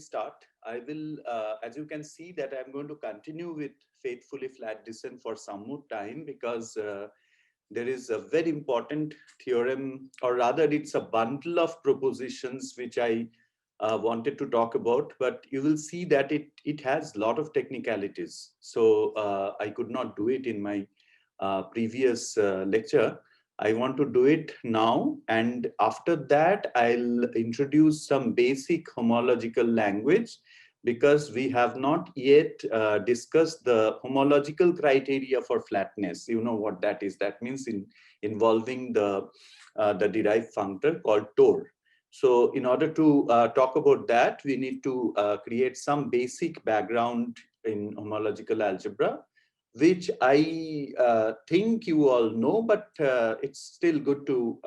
start. I will, as you can see, that I'm going to continue with faithfully flat descent for some more time, because there is a very important theorem, or rather it's a bundle of propositions which I wanted to talk about, but you will see that it has a lot of technicalities. So I could not do it in my previous lecture. I want to do it now, and after that I'll introduce some basic homological language, because we have not yet discussed the homological criteria for flatness. You know what that is. That means involving the derived functor called Tor. So in order to talk about that, we need to create some basic background in homological algebra, which I think you all know, but it's still good to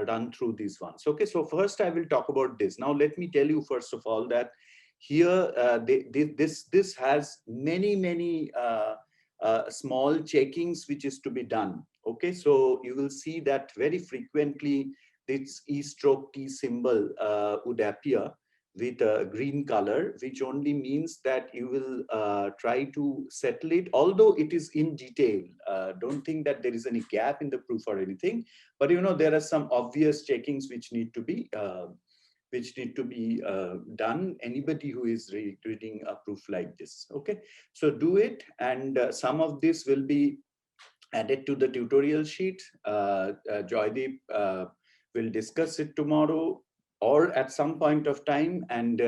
run through these ones. Okay, so first I will talk about this. Now let me tell you first of all that here this has many small checkings which is to be done. Okay, so you will see that very frequently this E stroke T symbol would appear with a green color, which only means that you will try to settle it, although it is in detail. Don't think that there is any gap in the proof or anything, but you know, there are some obvious checkings which need to be done. Anybody who is reading a proof like this. Okay, so do it, and some of this will be added to the tutorial sheet. Joydeep will discuss it tomorrow or at some point of time, and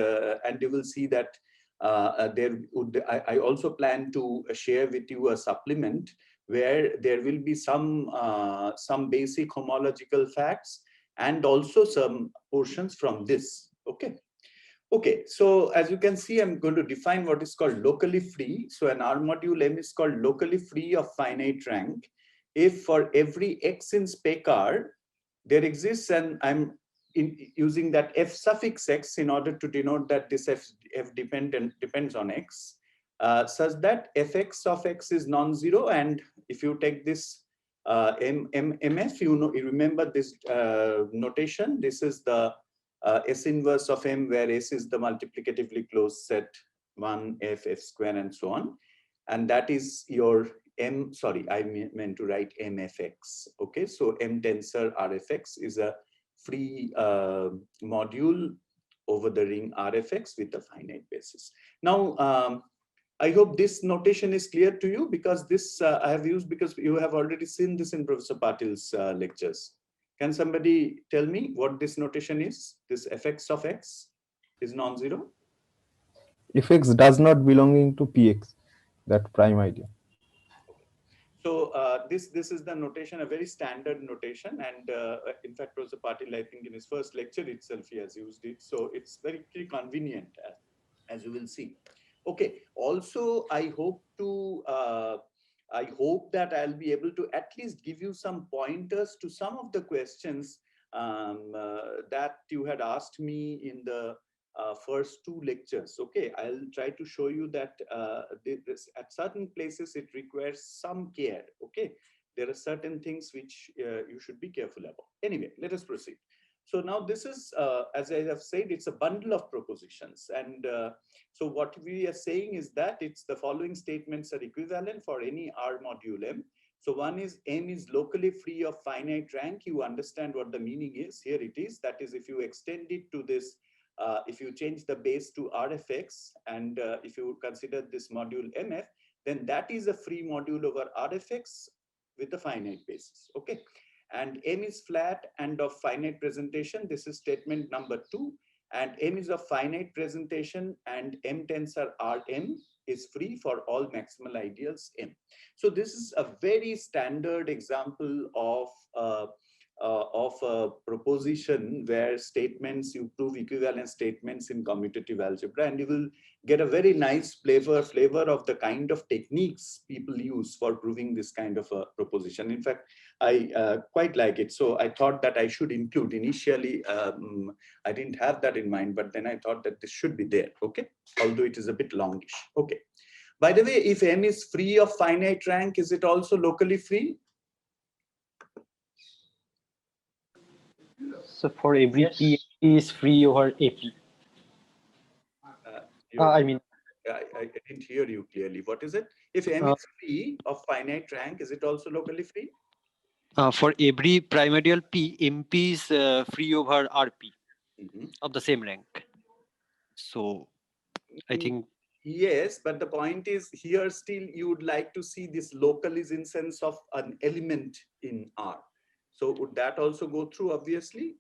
you will see that I also plan to share with you a supplement where there will be some basic homological facts and also some portions from this. Okay. Okay, so as you can see, I'm going to define what is called locally free. So an R module M is called locally free of finite rank if for every X in spec R, there exists, and I'm using that F suffix X in order to denote that this F depends on X, such that Fx of X is non-zero. And if you take this MF, you remember this notation. This is the S inverse of M, where S is the multiplicatively closed set 1 F, F square, and so on. And that is your M, sorry, I meant to write MFX. Okay, so M tensor RFX is a free module over the ring RFX with a finite basis. Now, I hope this notation is clear to you, because this I have used because you have already seen this in Professor Patil's lectures. Can somebody tell me what this notation is? This Fx of X is non-zero? Fx does not belonging to Px, that prime idea. So this is the notation, a very standard notation, and in fact, Professor Patil, I think in his first lecture itself, he has used it. So it's very convenient, as you will see. Okay. Also, I hope that I'll be able to at least give you some pointers to some of the questions that you had asked me in the first two lectures. Okay, I'll try to show you that at certain places it requires some care. Okay, there are certain things which you should be careful about. Anyway, let us proceed. So now this is, as I have said, it's a bundle of propositions. And so what we are saying is that it's the following statements are equivalent for any R module M. So one is M is locally free of finite rank. You understand what the meaning is. Here it is. That is, if you extend it to this, if you change the base to RFX, and if you consider this module MF, then that is a free module over RFX with a finite basis. Okay. And M is flat and of finite presentation. This is statement number 2. And M is of finite presentation, and M tensor Rm is free for all maximal ideals M. So this is a very standard example of a proposition where statements, you prove equivalent statements in commutative algebra, and you will get a very nice flavor of the kind of techniques people use for proving this kind of a proposition. In fact, I quite like it. So I thought that I should include. Initially, I didn't have that in mind, but then I thought that this should be there. Okay, although it is a bit longish. Okay. By the way, if M is free of finite rank, is it also locally free? So for every Yes. P is free over AP. I mean, I didn't hear you clearly. What is it? If M uh, is free of finite rank, is it also locally free? for every primordial P, MP is free over RP Mhm. of the same rank. So I think Yes, but the point is here still you would like to see this local is in sense of an element in R. So would that also go through, obviously?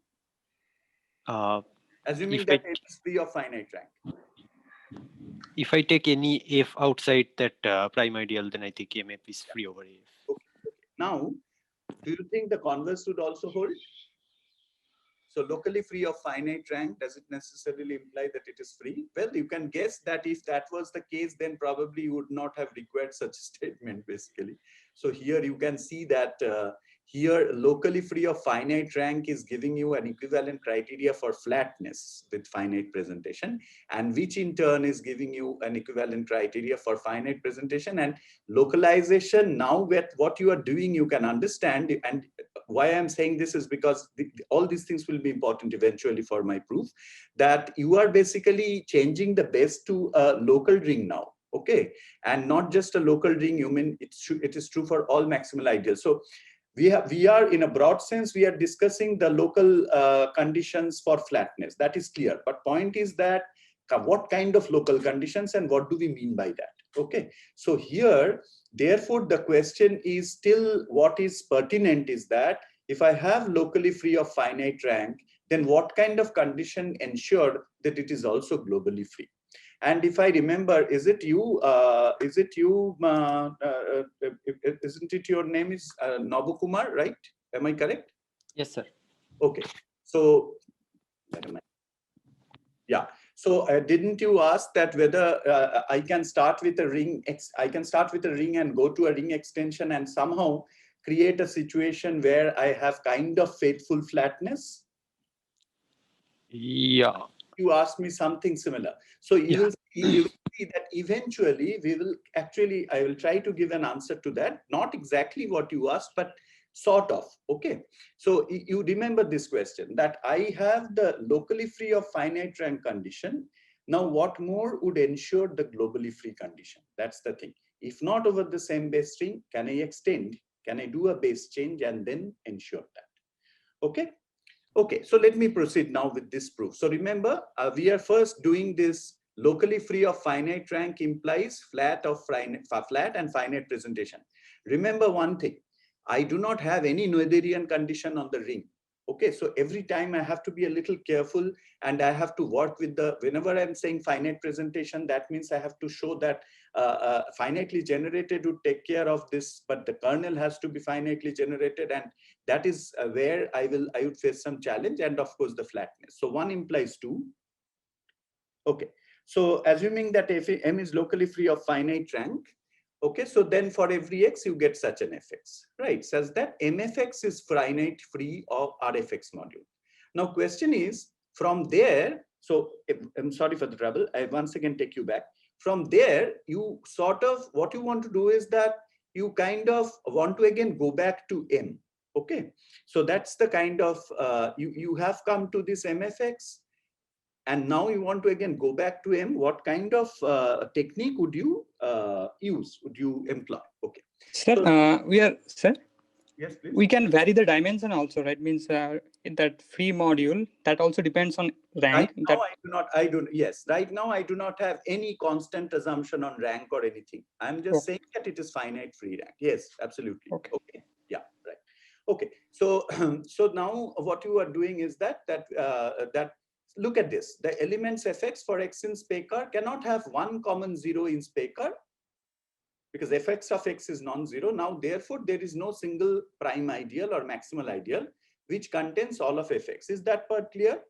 Assuming if that M is free of finite rank. I take any F outside that primordial, then I think MF is free over AF. Okay. Now, do you think the converse would also hold? So locally free of finite rank, does it necessarily imply that it is free? Well, you can guess that if that was the case, then probably you would not have required such a statement, basically. So here you can see that here locally free of finite rank is giving you an equivalent criteria for flatness with finite presentation, and which in turn is giving you an equivalent criteria for finite presentation. And localization, now with what you are doing, you can understand. And why I'm saying this is because all these things will be important eventually for my proof, that you are basically changing the base to a local ring now. Okay, and not just a local ring. You mean it is true for all maximal ideals. So we are in a broad sense, we are discussing the local conditions for flatness. That is clear. But point is that what kind of local conditions and what do we mean by that? Okay, so here, therefore, the question is still what is pertinent is that if I have locally free of finite rank, then what kind of condition ensured that it is also globally free? And if I remember, is it you? Isn't it your name is Nabukumar, right? Am I correct? Yes, sir. Okay. So, yeah. So didn't you ask that whether I can start with a ring? I can start with a ring and go to a ring extension and somehow create a situation where I have kind of faithful flatness? Yeah. You asked me something similar. So you will see that eventually we will actually, I will try to give an answer to that. Not exactly what you asked, but sort of. Okay. So you remember this question that I have the locally free of finite rank condition. Now, what more would ensure the globally free condition? That's the thing. If not over the same base string, can I extend? Can I do a base change and then ensure that? Okay. Okay, so let me proceed now with this proof. So remember, we are first doing this locally free of finite rank implies flat and finite presentation. Remember one thing, I do not have any Noetherian condition on the ring. Okay, so every time I have to be a little careful and I have to work with whenever I'm saying finite presentation, that means I have to show that finitely generated would take care of this, but the kernel has to be finitely generated, and that is where I would face some challenge, and of course the flatness. So one implies two. Okay, so assuming that if M is locally free of finite rank, okay, so then for every x you get such an fx, right? Such that mfx is finite free of rfx module. Now question is, from there, so I'm sorry for the trouble, I once again take you back. From there, you sort of, what you want to do is that you kind of want to again go back to M. Okay, so that's the kind of, you have come to this mfx, and now you want to again go back to M. What kind of technique would you use, would you employ? Okay. Sir, So, yes, please. we can vary the dimension also, right? Means in that free module, that also depends on rank. Yes, right now I do not have any constant assumption on rank or anything. I'm just saying that it is finite free rank. Yes, absolutely. Okay. Yeah, right. Okay. So, so now what you are doing is that look at this. The elements fx for x in spacer cannot have one common zero in spacer because fx of x is non-zero. Now, therefore, there is no single prime ideal or maximal ideal which contains all of fx. Is that part clear?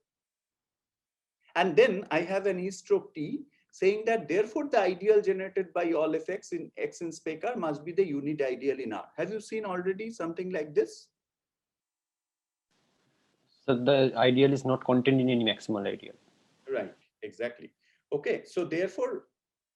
And then I have an E stroke T saying that therefore the ideal generated by all fx in x in spacer must be the unit ideal in R. Have you seen already something like this? So the ideal is not contained in any maximal ideal. Right, exactly. Okay, so therefore,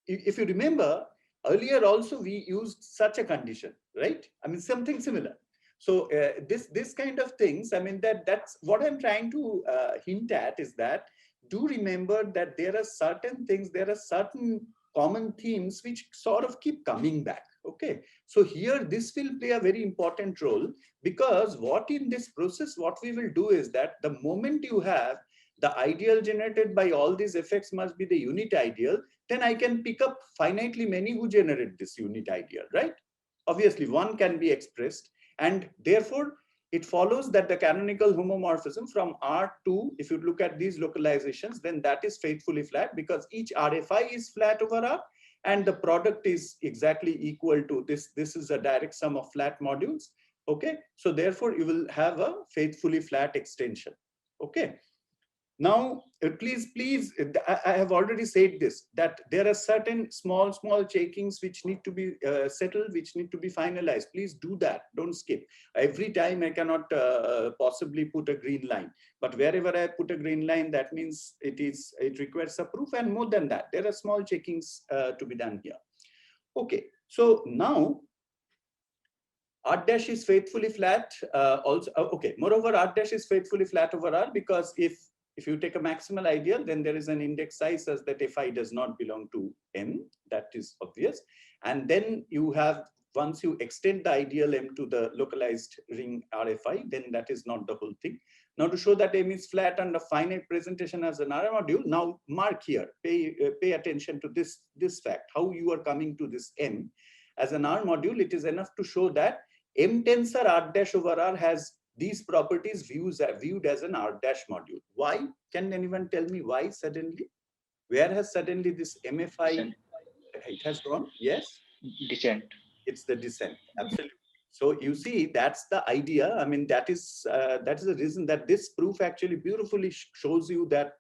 if you remember, earlier also we used such a condition, right? I mean, something similar. So this kind of things, I mean, that's what I'm trying to hint at is that do remember that there are certain things, there are certain common themes which sort of keep coming back. Okay, so here this will play a very important role, because what in this process, what we will do is that the moment you have the ideal generated by all these effects must be the unit ideal, then I can pick up finitely many who generate this unit ideal, right? Obviously, one can be expressed, and therefore it follows that the canonical homomorphism from R to, if you look at these localizations, then that is faithfully flat, because each RFI is flat over R, and the product is exactly equal to this. This is a direct sum of flat modules. Okay, so therefore you will have a faithfully flat extension. Okay. Now, please, I have already said this, that there are certain small checkings which need to be settled, which need to be finalized. Please do that. Don't skip. Every time I cannot possibly put a green line, but wherever I put a green line, that means it requires a proof, and more than that, there are small checkings to be done here. Okay, so now R dash is faithfully flat. Also, okay. Moreover, R dash is faithfully flat over R, because if you take a maximal ideal, then there is an index size such that Fi does not belong to M. That is obvious. And then you have, once you extend the ideal M to the localized ring RFI, then that is not the whole thing. Now, to show that M is flat under finite presentation as an R module, now mark here, pay attention to this fact, how you are coming to this M. As an R module, it is enough to show that M tensor R dash over R has these properties viewed as an R dash module. Why? Can anyone tell me why suddenly? Where has suddenly this MFI, it has gone? Yes? Descent. It's the descent, absolutely. So you see, that's the idea. I mean, that is the reason that this proof actually beautifully shows you that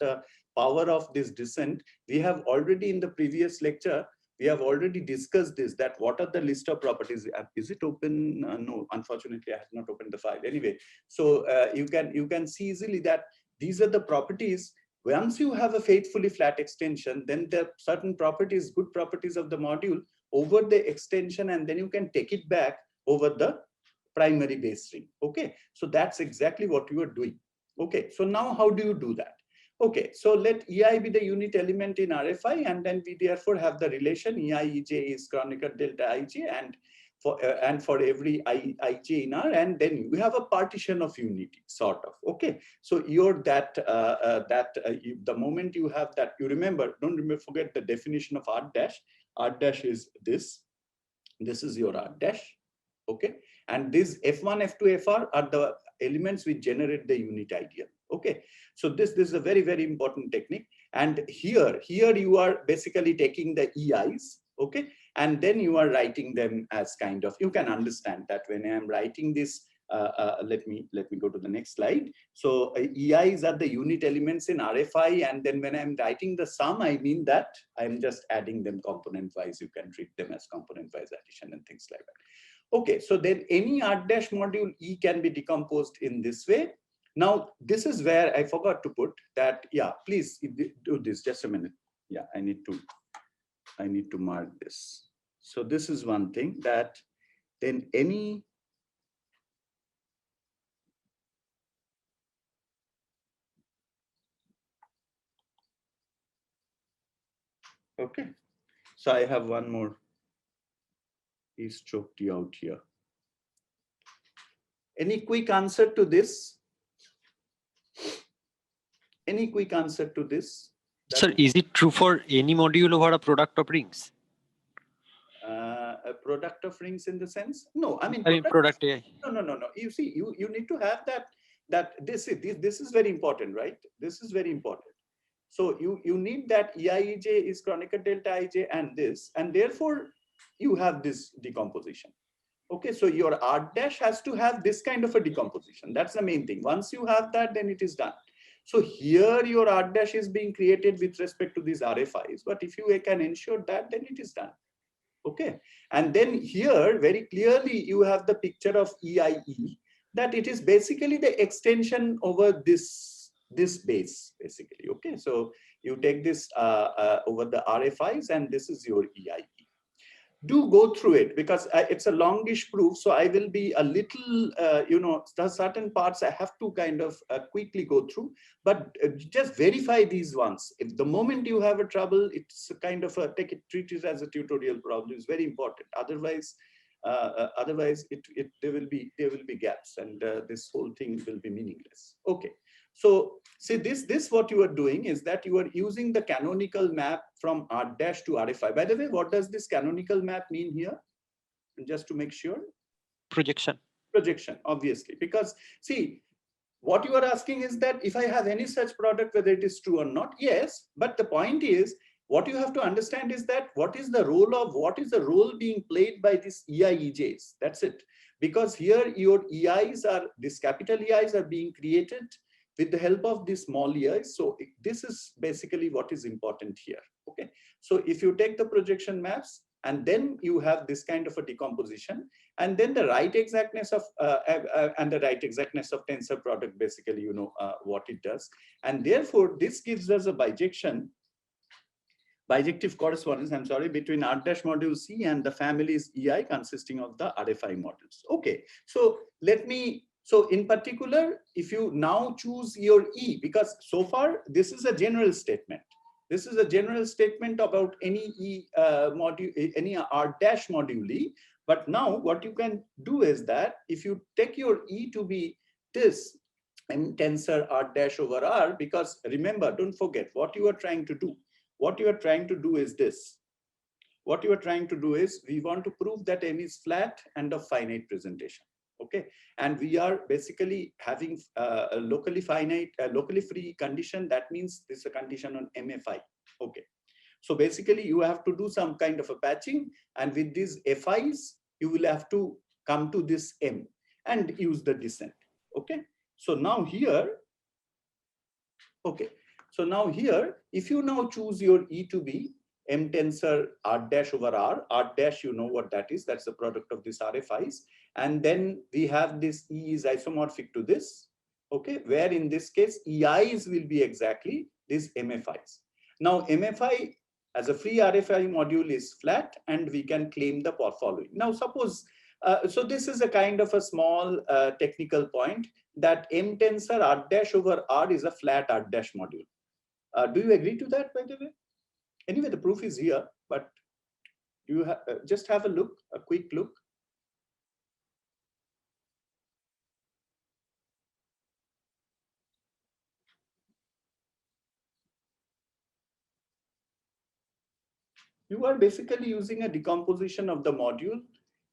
power of this descent. We have already in the previous lecture, we have already discussed this, that what are the list of properties. Is it open? No, unfortunately, I have not opened the file. Anyway, so you can see easily that these are the properties. Once you have a faithfully flat extension, then there are certain properties, good properties of the module over the extension, and then you can take it back over the primary base ring. Okay, so that's exactly what you are doing. Okay, so now how do you do that? Okay, so let EI be the unit element in RFI, and then we therefore have the relation EI EJ is canonical delta IJ, and for every IJ in R, and then you have a partition of unity, sort of. Okay, so you're the moment you have that, you remember, forget the definition of R dash. R dash is this. This is your R dash. Okay, and this F1, F2, FR are the elements which generate the unit ideal. Okay, so this is a very, very important technique. And here you are basically taking the EIs, okay, and then you are writing them as kind of, you can understand that when I am writing this, let me go to the next slide. So EIs are the unit elements in RFI, and then when I'm writing the sum, I mean that I'm just adding them component wise. You can treat them as component wise addition and things like that. Okay, so then any R dash module E can be decomposed in this way. Now, this is where I forgot to put that. Yeah, please do this. Just a minute. Yeah, I need to mark this. So this is one thing, that then any okay. So I have one more. He's choked you out here. Any quick answer to this? Any quick answer to this? Sir, is it true for any module over a product of rings? A product of rings in the sense? No, I mean product AI. No. You see, you need to have that this is very important, right? This is very important. So you need that EIEJ is canonical delta IJ and this, and therefore you have this decomposition. Okay, so your R dash has to have this kind of a decomposition. That's the main thing. Once you have that, then it is done. So here your R dash is being created with respect to these RFIs, but if you can ensure that, then it is done. Okay, and then here very clearly you have the picture of EIE, that it is basically the extension over this base basically. Okay, so you take this over the RFIs, and this is your EIE. do go through it, because it's a longish proof. So I will be a little, there are certain parts I have to kind of quickly go through, but just verify these ones. If the moment you have a trouble, it's a kind of a treat it as a tutorial problem. It's very important. Otherwise, there will be gaps, and this whole thing will be meaningless. Okay. So see, this what you are doing is that you are using the canonical map from R dash to RFI. By the way, what does this canonical map mean here? Just to make sure. Projection. Projection, obviously, because see, what you are asking is that if I have any such product, whether it is true or not, yes. But the point is, what you have to understand is that what is the role being played by these EIEJs? That's it. Because here your EIs are, these capital EIs are being created with the help of these small EIs. So this is basically what is important here. Okay. So if you take the projection maps, and then you have this kind of a decomposition, and then the right exactness of tensor product, basically, you know what it does. And therefore, this gives us a bijective correspondence, I'm sorry, between R dash module C and the family's EI consisting of the RFI modules. Okay, so so in particular, if you now choose your E, because so far this is a general statement. This is a general statement about any E module, any R dash module E. But now what you can do is that if you take your E to be this M tensor R dash over R, because remember, don't forget what you are trying to do. What you are trying to do is this. What you are trying to do is, we want to prove that M is flat and of finite presentation. Okay, and we are basically having a locally finite, locally free condition. That means this is a condition on MFI. Okay, so basically you have to do some kind of a patching, and with these FIs, you will have to come to this M and use the descent. Okay, so now here, okay, so now here, if you now choose your E to be M tensor R dash over R dash, you know what that is. That's the product of these RFIs. And then we have this E is isomorphic to this, okay, where in this case, EIs will be exactly these MFIs. Now, MFI as a free RFI module is flat, and we can claim the following. Now, suppose, so this is a kind of a small technical point, that M tensor R dash over R is a flat R dash module. Do you agree to that, by the way? Anyway, the proof is here, but you just have a look, a quick look. You are basically using a decomposition of the module,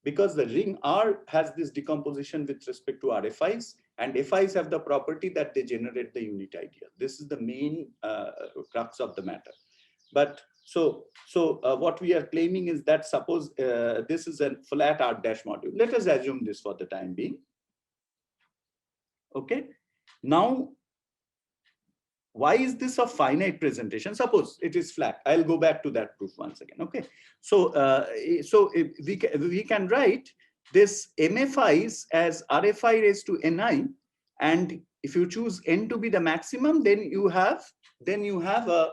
because the ring R has this decomposition with respect to RFIs, and FIs have the property that they generate the unit ideal. This is the main crux of the matter. But so what we are claiming is that, suppose this is a flat R dash module. Let us assume this for the time being. Okay. Now, why is this a finite presentation? Suppose it is flat. I'll go back to that proof once again. Okay. So we can write this MFIs as RFI raised to NI, and if you choose N to be the maximum, then you have a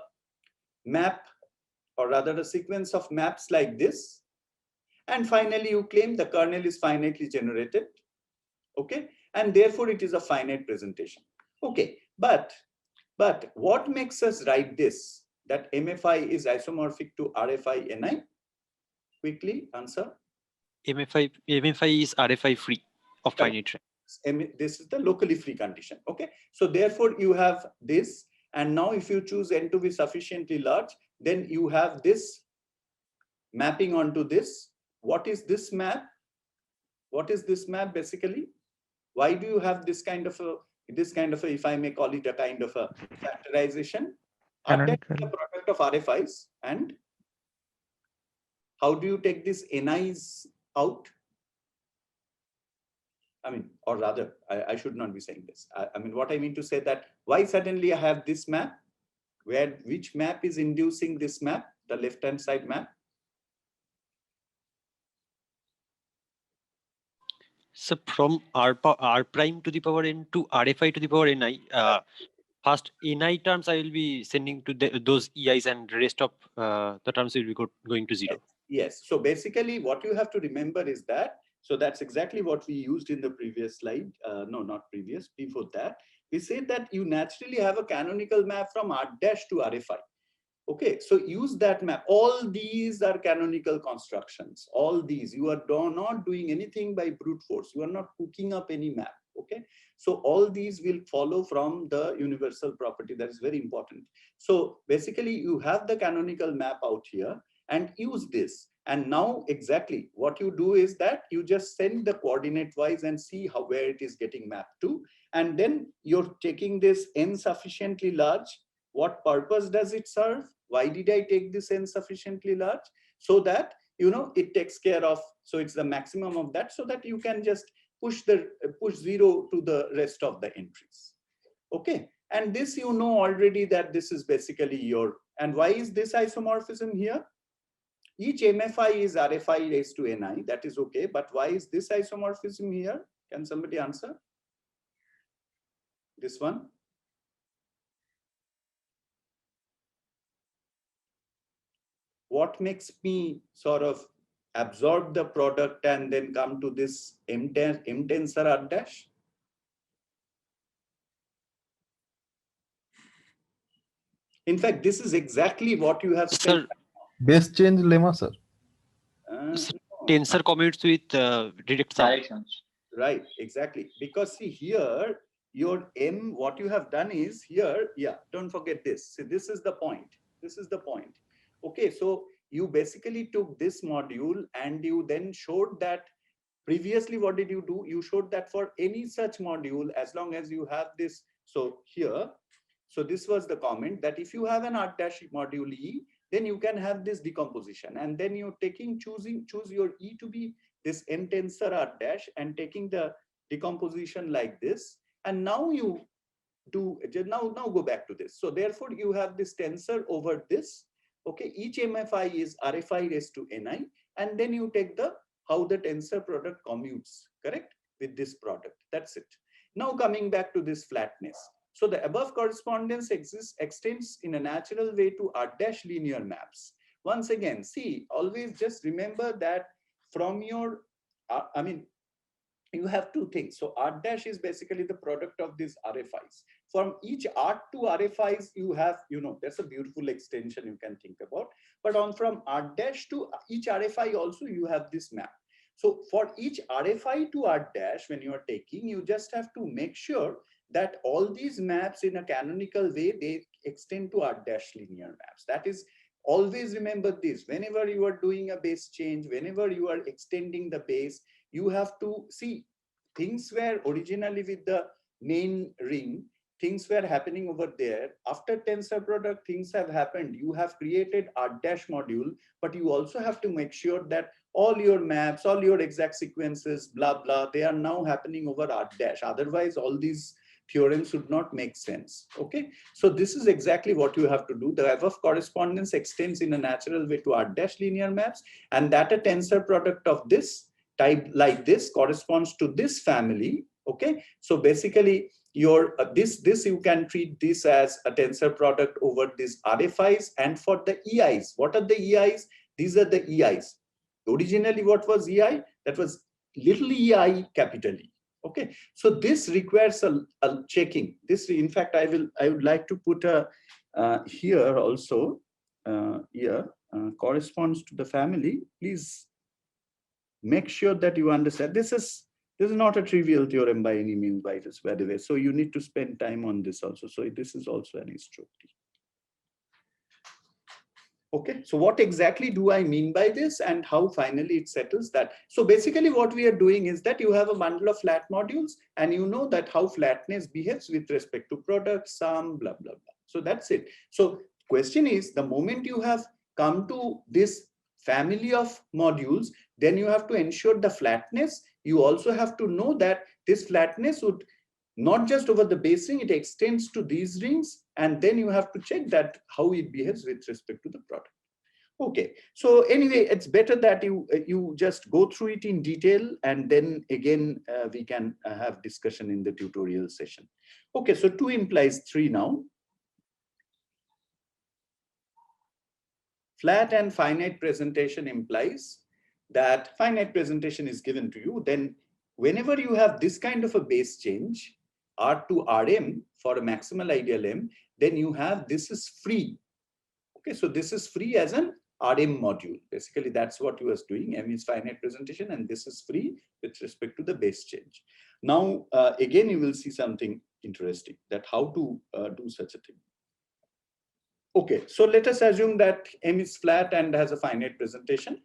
map, or rather a sequence of maps like this. And finally, you claim the kernel is finitely generated. Okay. And therefore, it is a finite presentation. Okay. But what makes us write this, that MFI is isomorphic to RFI NI? Quickly answer. MFI is RFI free of finite range. This is the locally free condition. Okay. So therefore, you have this. And now if you choose N to be sufficiently large, then you have this mapping onto this. What is this map? What is this map basically? Why do you have this kind of a, if I may call it a kind of a factorization? Canonical. The product of RFIs, and how do you take these NIs out? I mean, or rather, I should not be saying this. I mean, what I mean to say that, why suddenly I have this map? Which map is inducing this map, the left-hand side map? So from R prime to the power N to RFI to the power Ni, first Ni terms I will be sending to those EIs, and rest of the terms will be going to 0. Yes. So basically what you have to remember is that, so that's exactly what we used in the previous slide. No, not previous, before that. We said that you naturally have a canonical map from R dash to RFI. Okay, so use that map. All these are canonical constructions. All these, you are not doing anything by brute force. You are not cooking up any map. Okay, so all these will follow from the universal property. That is very important. So basically you have the canonical map out here and use this. And now exactly what you do is that you just send the coordinate wise and see how, where it is getting mapped to. And then you're taking this n sufficiently large. What purpose does it serve? Why did I take this n sufficiently large? So that, you know, it takes care of, so it's the maximum of that, so that you can just push 0 to the rest of the entries. Okay, and this you know already that this is basically your, and why is this isomorphism here? Each MFI is RFI raised to NI, that is okay, but why is this isomorphism here? Can somebody answer? This one? What makes me sort of absorb the product and then come to this M tensor R dash? In fact, this is exactly what you have spent. Sir, Base change lemma, sir. tensor commutes with direct sum. Right, exactly. Because see here, your M, what you have done is here, yeah, don't forget this. See, this is the point. This is the point. Okay, so you basically took this module and you then showed that previously, what did you do? You showed that for any such module, as long as you have this. So here, so this was the comment that if you have an R dash module E, then you can have this decomposition. And then you're choose your E to be this n tensor R dash and taking the decomposition like this. And now you do, now go back to this. So therefore you have this tensor over this. Okay, each MFI is RFI raised to NI. And then you take the, how the tensor product commutes, correct, with this product. That's it. Now coming back to this flatness. So the above correspondence extends in a natural way to R dash linear maps. Once again, see, always just remember that from your, I mean, you have two things. So R dash is basically the product of these RFIs. From each R to RFIs, you have, you know, that's a beautiful extension you can think about. But on from R dash to each RFI also, you have this map. So for each RFI to R dash, when you are taking, you just have to make sure that all these maps in a canonical way, they extend to R dash linear maps. That is, always remember this. Whenever you are doing a base change, whenever you are extending the base, you have to see things were originally with the main ring, things were happening over there. After tensor product, things have happened. You have created R dash module, but you also have to make sure that all your maps, all your exact sequences, blah, blah, they are now happening over R dash. Otherwise, all these theorems should not make sense. Okay, so this is exactly what you have to do. The above correspondence extends in a natural way to R dash linear maps, and that a tensor product of this type like this corresponds to this family. Okay, so basically your this you can treat this as a tensor product over these RFIs. And for the EIs, what are the EIs? These are the EIs. Originally, what was EI? That was little EI, capital E. Okay, so this requires a checking. This, in fact, I would like to put a here also. Here corresponds to the family. Please make sure that you understand. This is not a trivial theorem by any means, by the way. So you need to spend time on this also. So this is also an instructive. Okay, so what exactly do I mean by this and how finally it settles that? So basically what we are doing is that you have a bundle of flat modules and you know that how flatness behaves with respect to product, sum, blah, blah, blah. So that's it. So question is, the moment you have come to this family of modules, then you have to ensure the flatness. You also have to know that this flatness would not just over the base ring, it extends to these rings, and then you have to check that how it behaves with respect to the product. Okay, so anyway, it's better that you just go through it in detail, and then again we can have discussion in the tutorial session. Okay, so 2 implies 3 now. flat and finite presentation implies that finite presentation is given to you. Then whenever you have this kind of a base change, R to Rm for a maximal ideal M, then you have this is free. Okay, so this is free as an Rm module. Basically, that's what you was doing. M is finite presentation, and this is free with respect to the base change. Now, again, you will see something interesting, that how to do such a thing. Okay, so let us assume that M is flat and has a finite presentation.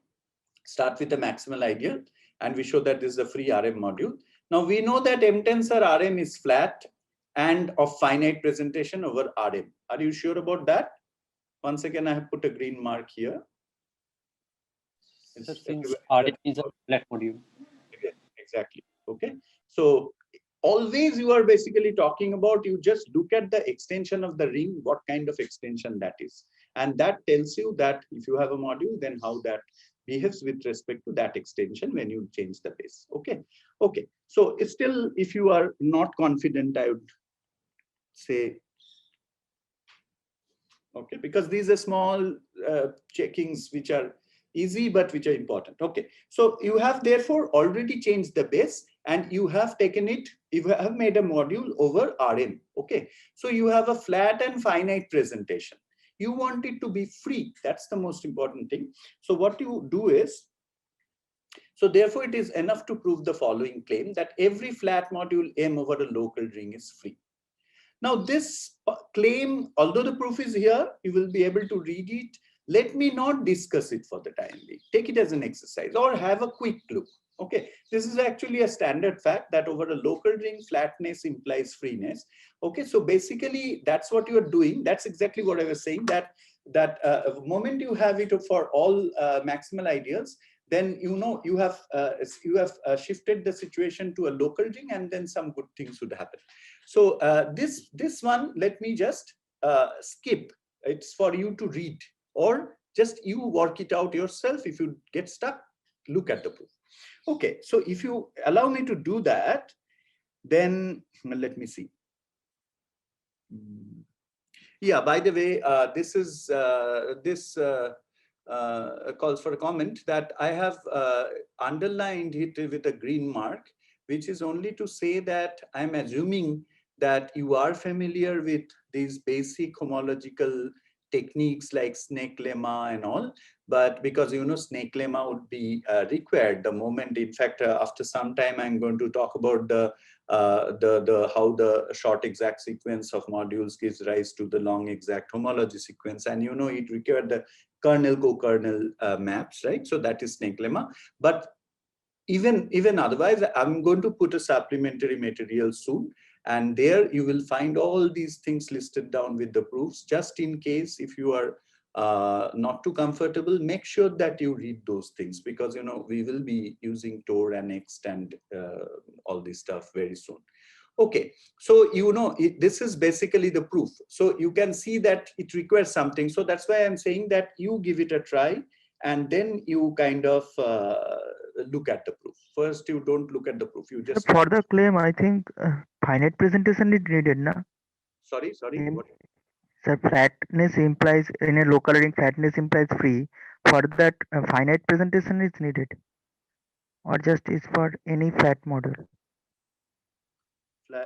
Start with a maximal ideal, and we show that this is a free Rm module. Now we know that M tensor Rm is flat and of finite presentation over Rm. Are you sure about that? Once again, I have put a green mark here. So since Rm is a flat module. Exactly. Okay. So always you are basically talking about, you just look at the extension of the ring, what kind of extension that is. And that tells you that if you have a module, then how that behaves with respect to that extension when you change the base. Okay. Okay. So still, if you are not confident, I would say, okay, because these are small checkings which are easy but which are important. Okay, so you have therefore already changed the base and you have taken it, you have made a module over Rm. Okay, so you have a flat and finite presentation. You want it to be free. That's the most important thing. So what you do is, so therefore it is enough to prove the following claim, that every flat module M over a local ring is free. Now this claim, although the proof is here, you will be able to read it. Let me not discuss it for the time being. Take it as an exercise or have a quick look. Okay, this is actually a standard fact that over a local ring, flatness implies freeness. Okay, so basically that's what you are doing. That's exactly what I was saying, that the moment you have it for all maximal ideals, then you have shifted the situation to a local ring, and then some good things would happen. So this one, let me just skip. It's for you to read, or just you work it out yourself. If you get stuck, look at the proof. Okay, so if you allow me to do that, then let me see. Yeah, by the way, this is calls for a comment that I have underlined it with a green mark, which is only to say that I'm assuming that you are familiar with these basic homological techniques like snake lemma and all, but because snake lemma would be required the moment. In fact, after some time, I'm going to talk about how the short exact sequence of modules gives rise to the long exact homology sequence, and it required the kernel co-kernel maps, right? So that is snake lemma. But even otherwise, I'm going to put a supplementary material soon, and there you will find all these things listed down with the proofs. Just in case if you are not too comfortable, make sure that you read those things, because we will be using Tor and Next and all this stuff very soon. Okay, so this is basically the proof. So you can see that it requires something. So that's why I'm saying that you give it a try, and then you kind of look at the proof. First, you don't look at the proof. You just for the claim, I think finite presentation is needed, na? Sorry. What? So flatness implies in a local ring, flatness implies free. For that, finite presentation is needed, or just is for any flat model.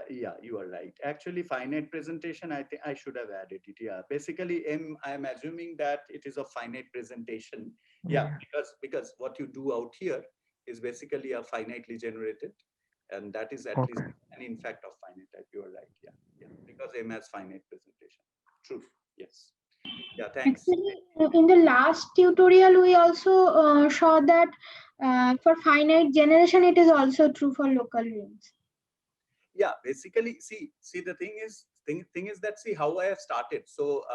Yeah, you are right. Actually, finite presentation, I think I should have added it. Yeah, basically, I am assuming that it is a finite presentation. Yeah, because what you do out here is basically a finitely generated, and that is at least an in fact of finite type. You are right. Yeah, because M has finite presentation. True. Yes. Yeah. Thanks. Actually, in the last tutorial, we also saw that for finite generation, it is also true for local rings. Yeah, basically, see the thing is that, see how I have started. So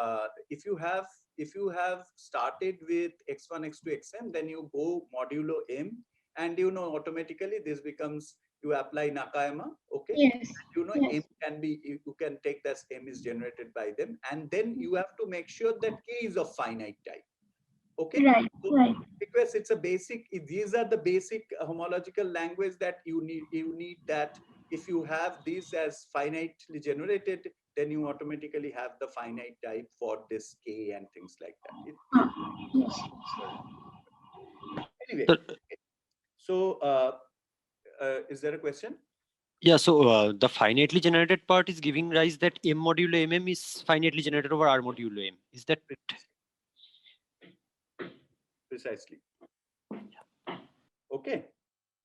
if you have started with x1 x2 xm, then you go modulo m, and automatically this becomes, you apply Nakayama. Okay. Yes. And m can be, you can take that m is generated by them, and then you have to make sure that k is of finite type. Okay. Right. So, right. Because it's a basic, these are the basic homological language that you need that. If you have these as finitely generated, then you automatically have the finite type for this K and things like that. Yes. Anyway, so is there a question? Yeah, so the finitely generated part is giving rise that M modulo MM is finitely generated over R modulo M. Is that Precisely. Okay.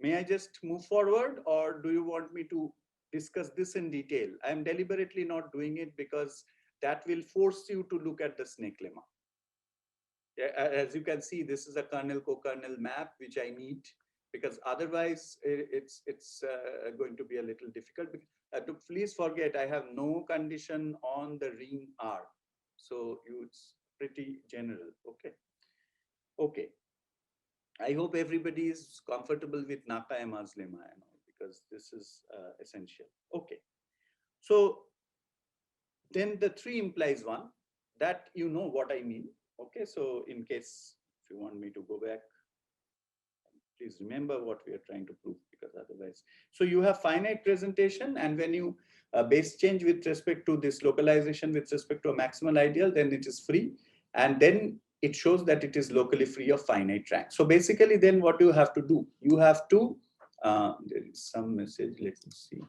May I just move forward, or do you want me to discuss this in detail? I am deliberately not doing it because that will force you to look at the snake lemma. As you can see, this is a kernel co-kernel map which I need, because otherwise it's going to be a little difficult. Please forget, I have no condition on the ring R, so it's pretty general. Okay. I hope everybody is comfortable with Nakayama's lemma and all, because this is essential. Okay. So then the 3 implies 1, that you know what I mean. Okay. So in case if you want me to go back, please remember what we are trying to prove, because otherwise. So you have finite presentation, and when you base change with respect to this localization with respect to a maximal ideal, then it is free. And then it shows that it is locally free of finite rank. So basically then what you have to do, you have to, there is some message, let me see.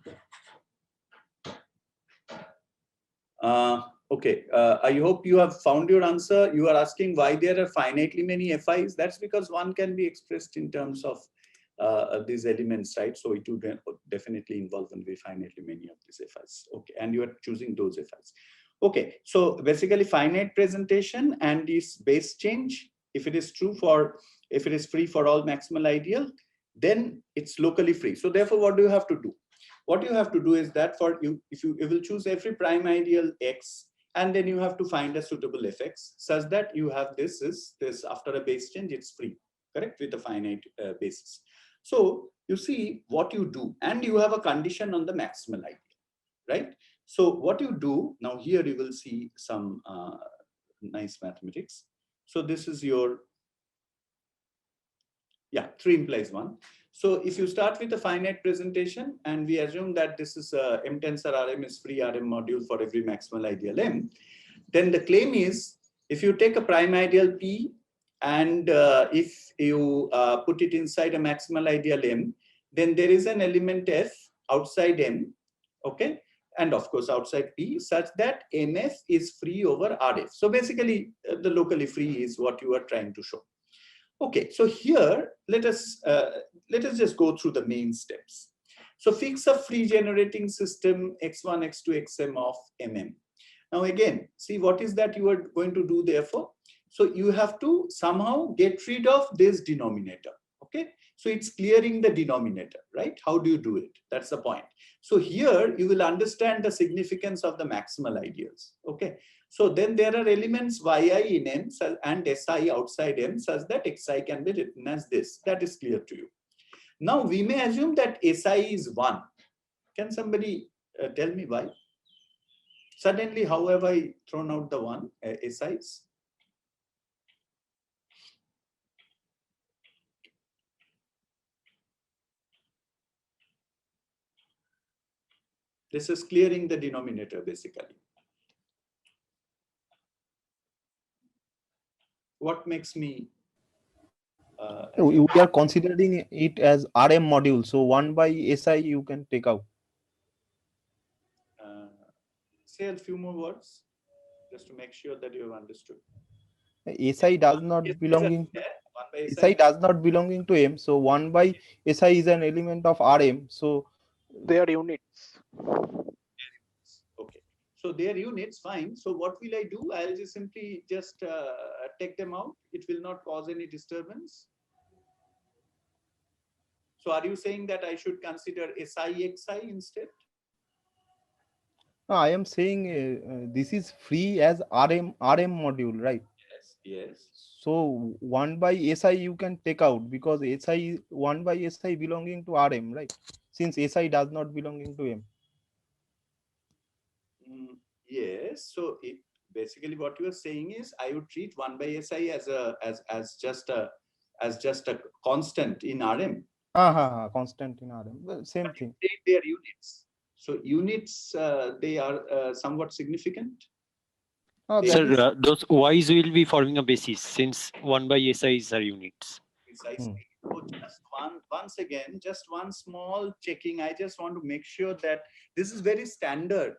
Okay, I hope you have found your answer. You are asking why there are finitely many FIs. That's because one can be expressed in terms of these elements, right? So it would definitely involve only finitely many of these FIs. Okay, and you are choosing those FIs. Okay, so basically finite presentation and this base change, if it is true for, if it is free for all maximal ideal, then it's locally free. So therefore, what do you have to do? What you have to do is that for you, if you will choose every prime ideal X, and then you have to find a suitable Fx such that you have this after a base change, it's free, correct, with a finite basis. So you see what you do, and you have a condition on the maximal ideal, right? So what you do now, here you will see some nice mathematics. So this is your, yeah, 3 implies 1. So if you start with a finite presentation, and we assume that this is M tensor Rm is free Rm module for every maximal ideal M, then the claim is, if you take a prime ideal P, and if you put it inside a maximal ideal M, then there is an element F outside M, okay, and of course outside P, such that MF is free over RF. So basically the locally free is what you are trying to show. Okay, so here let us just go through the main steps. So fix a free generating system x1, x2, xm of mm. Now again, see what is that you are going to do therefore. So you have to somehow get rid of this denominator. Okay, so it's clearing the denominator, right? How do you do it? That's the point. So here you will understand the significance of the maximal ideals. Okay, so then there are elements yi in M and si outside M such that xi can be written as this. That is clear to you. Now we may assume that si is 1. Can somebody tell me why? Suddenly, how have I thrown out the 1 si's? This is clearing the denominator basically. What makes me we are considering it as RM module, so 1 by SI you can take out. say a few more words just to make sure that you have understood. SI does not belonging SI does not belonging to M, so 1 by SI is an element of RM, so they are units. Okay, so they are units, fine. So what will I do? I'll just simply just take them out. It will not cause any disturbance. So are you saying that I should consider SI XI instead? no, I am saying this is free as RM module, right? Yes. So 1 by SI you can take out because SI 1 by SI belonging to RM, right? Since SI does not belonging to M. Yes. So basically what you are saying is I would treat 1 by SI as just a constant in RM. Constant in RM. Well, same thing. They are units. So units, they are somewhat significant. Oh, that Sir, is those y's will be forming a basis since 1 by SI's are units. Precisely. So just once again, just one small checking. I just want to make sure that this is very standard.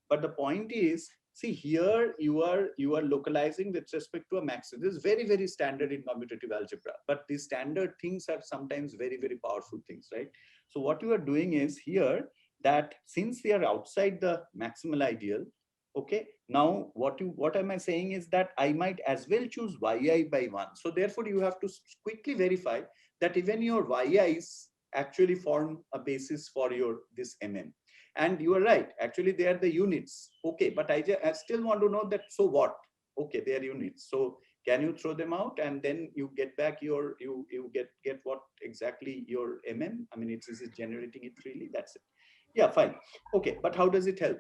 But the point is, see here you are localizing with respect to a maximum. This is very, very standard in commutative algebra. But these standard things are sometimes very, very powerful things, right? So what you are doing is here that since we are outside the maximal ideal, okay, now what am I saying is that I might as well choose yi by 1. So therefore you have to quickly verify that even your yi's actually form a basis for your this mm. And you are right, actually they are the units. Okay, but I still want to know that, so what? Okay, they are units. So can you throw them out and then you get back your, you get what exactly your mm? I mean, is it generating it freely? That's it. Yeah, fine. Okay, but how does it help?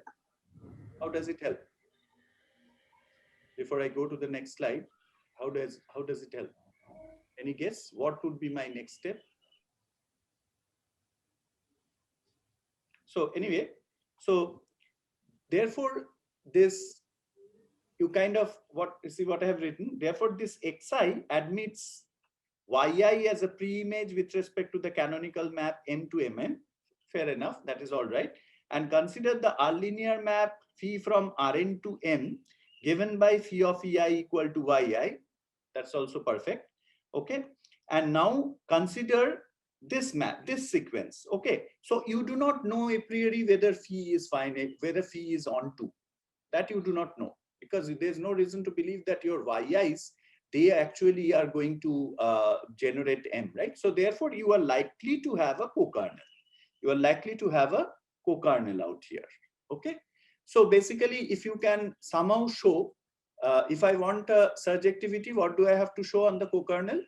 How does it help? Before I go to the next slide, how does it help? Any guess? What would be my next step? So anyway, so therefore this, you kind of see what I have written. Therefore this xi admits yi as a pre-image with respect to the canonical map m to mm. Fair enough, that is all right. And consider the R-linear map phi from Rn to m given by phi of ei equal to yi. That's also perfect. Okay. And now consider this map, this sequence. Okay. So you do not know a priori whether phi is finite, whether phi is onto. That you do not know, because there's no reason to believe that your yi's, they actually are going to generate m, right? So therefore you are likely to have a co-kernel. You are likely to have a co-kernel out here. Okay. So basically, if you can somehow show, if I want a surjectivity, what do I have to show on the co-kernel?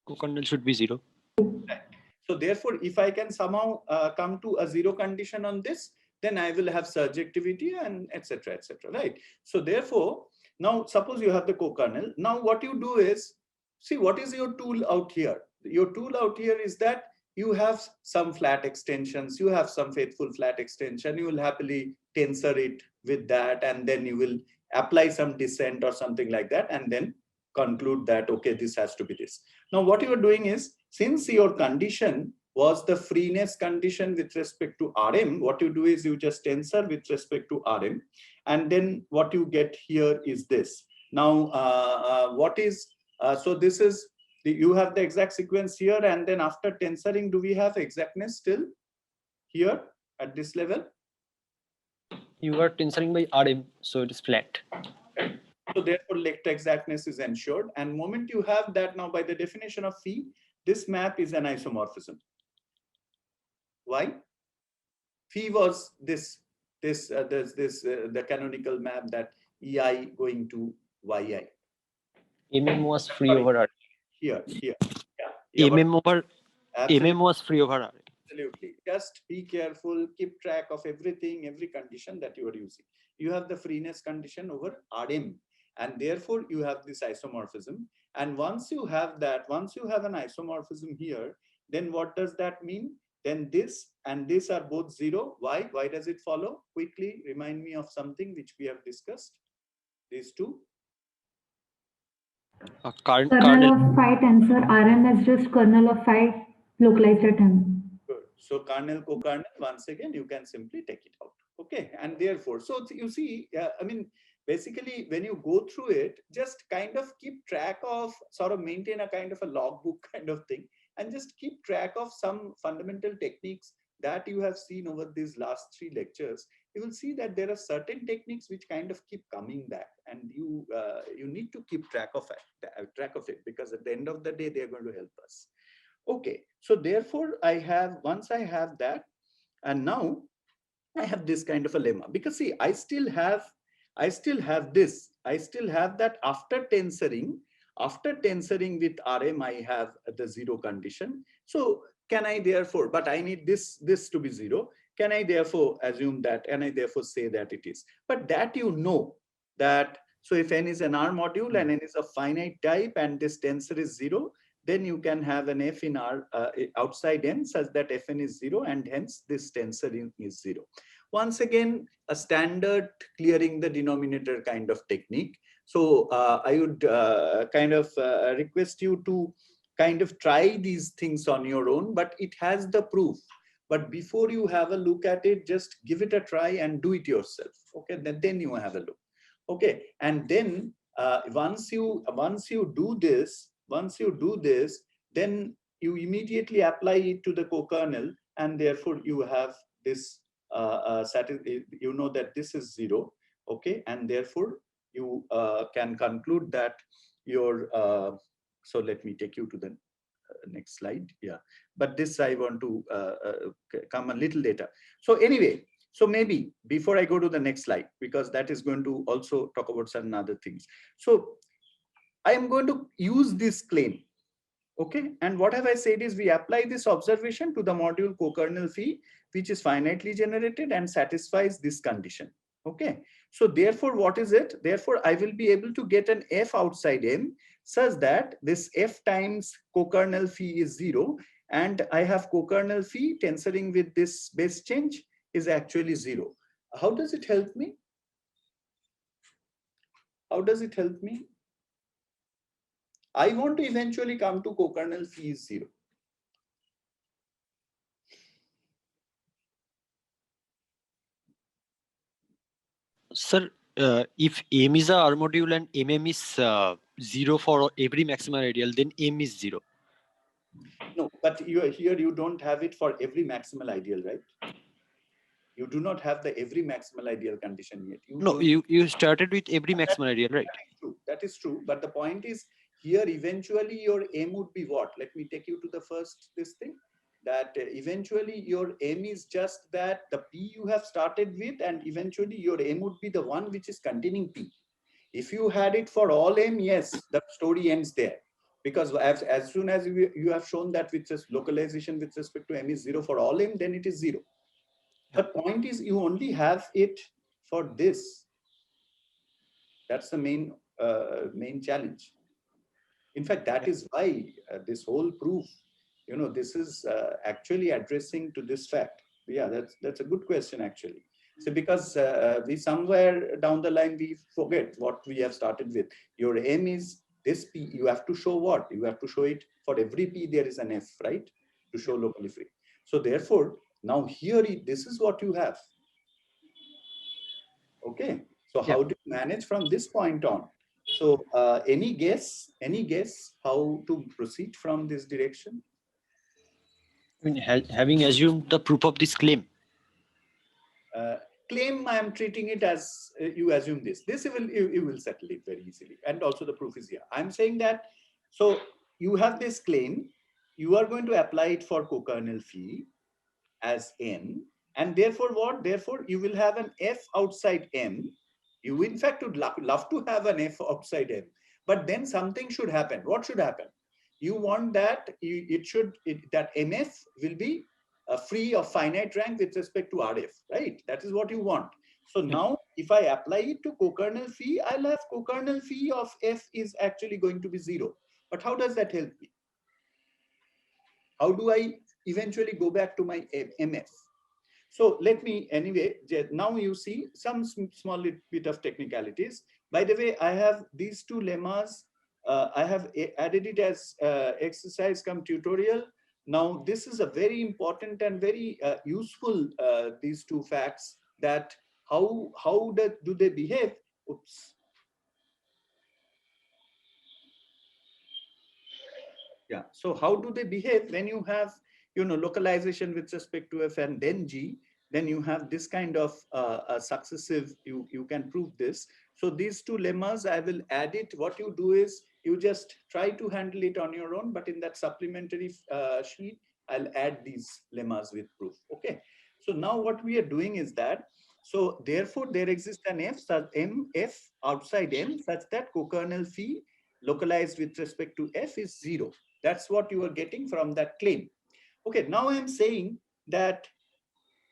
Co-kernel should be 0. Right. So therefore, if I can somehow come to a 0 condition on this, then I will have surjectivity and etc. etc. Right. So therefore, now suppose you have the co-kernel. Now what you do is, see, what is your tool out here? Your tool out here is that you have some flat extensions, you have some faithful flat extension, you will happily tensor it with that, and then you will apply some descent or something like that, and then conclude that, okay, this has to be this. Now what you are doing is, since your condition was the freeness condition with respect to Rm, what you do is you just tensor with respect to Rm, and then what you get here is this. Now what is, so this is, you have the exact sequence here, and then after tensoring, do we have exactness still here at this level? You are tensoring by Rm, so it is flat. Okay. So therefore left exactness is ensured, and moment you have that, now by the definition of phi, this map is an isomorphism. Why? Phi was the canonical map that ei going to yi. Mm was free over R. Here. Yeah, MM over absolutely. MM was free over R. Absolutely. Just be careful, keep track of everything, every condition that you are using. You have the freeness condition over Rm, and therefore you have this isomorphism. And once you have that, once you have an isomorphism here, then what does that mean? Then this and this are both 0. Why? Why does it follow? Quickly remind me of something which we have discussed. These two. Kernel of phi tensor Rm is just kernel of phi localized at m. Good. So kernel, co-kernel, once again, you can simply take it out. Okay. And therefore, so you see, I mean, basically, when you go through it, just kind of keep track of, sort of maintain a kind of a logbook kind of thing, and just keep track of some fundamental techniques that you have seen over these last 3 lectures. You will see that there are certain techniques which kind of keep coming back, and you need to keep track of it, because at the end of the day, they are going to help us. Okay, so therefore once I have that, and now I have this kind of a lemma, because see, I still have this, I still have that after tensoring with Rm, I have the 0 condition. So can I therefore, but I need this to be 0. Can I therefore assume that, and I therefore say that it is, but that you know that, so if n is an R module and n is of finite type and this tensor is 0, then you can have an f in R outside M such that Fn is 0, and hence this tensor is 0. Once again, a standard clearing the denominator kind of technique. So I would kind of request you to kind of try these things on your own, but it has the proof. But before you have a look at it, just give it a try and do it yourself. Okay, then you have a look. Okay, and then once you do this, then you immediately apply it to the co-kernel, and therefore you have this you know that this is 0. Okay, and therefore you can conclude that your so let me take you to the next slide. Yeah, but this I want to come a little later. So anyway, so maybe before I go to the next slide, because that is going to also talk about certain other things. So I am going to use this claim. Okay, and what have I said is we apply this observation to the module co-kernel phi, which is finitely generated and satisfies this condition. Okay, so therefore what is it? Therefore I will be able to get an f outside M such that this f times co-kernel phi is 0, and I have co-kernel phi tensoring with this base change is actually 0. How does it help me? How does it help me? I want to eventually come to co-kernel phi is 0. Sir, if M is a R module and MM is 0 for every maximal ideal, then M is 0. No, but here you don't have it for every maximal ideal, right? You do not have the every maximal ideal condition yet. You started with every maximal ideal, right? That is true. But the point is here eventually your M would be what? Let me take you to the first this thing. That eventually your M is just that the P you have started with, and eventually your M would be the one which is containing P. If you had it for all M, yes, the story ends there. Because as soon as you have shown that with this localization with respect to M is 0 for all M, then it is 0. But point is you only have it for this. That's the main challenge. In fact, that is why this whole proof, you know, this is actually addressing to this fact. Yeah, that's a good question actually. So because we somewhere down the line we forget what we have started with. Your M is this P. You have to show what? You have to show it for every P there is an F, right? To show locally free. So therefore, now here this is what you have. Okay. So how do you manage from this point on? So any guess how to proceed from this direction? I mean, having assumed the proof of this claim. Claim, I am treating it as you assume this. This you will settle it very easily. And also the proof is here. I'm saying that, so you have this claim, you are going to apply it for co-kernel phi as N. And therefore what? Therefore you will have an F outside M. You in fact would love to have an F outside M. But then something should happen. What should happen? You want that that MF will be free of finite rank with respect to RF, right? That is what you want. So now if I apply it to co-kernel phi, I'll have co-kernel phi of F is actually going to be 0. But how does that help me? How do I eventually go back to my MF? So let me, anyway, now you see some small bit of technicalities. By the way, I have these two lemmas. I have added it as exercise come tutorial. Now, this is a very important and very useful, these two facts, that how do they behave? Oops. Yeah, so how do they behave when you have, you know, localization with respect to F and then G? Then you have this kind of successive, you can prove this. So these two lemmas, I will add it. What you do is you just try to handle it on your own, but in that supplementary sheet, I'll add these lemmas with proof. Okay. So now what we are doing is that, so therefore there exists an F such F outside M such that co-kernel phi localized with respect to F is 0. That's what you are getting from that claim. Okay, now I'm saying that,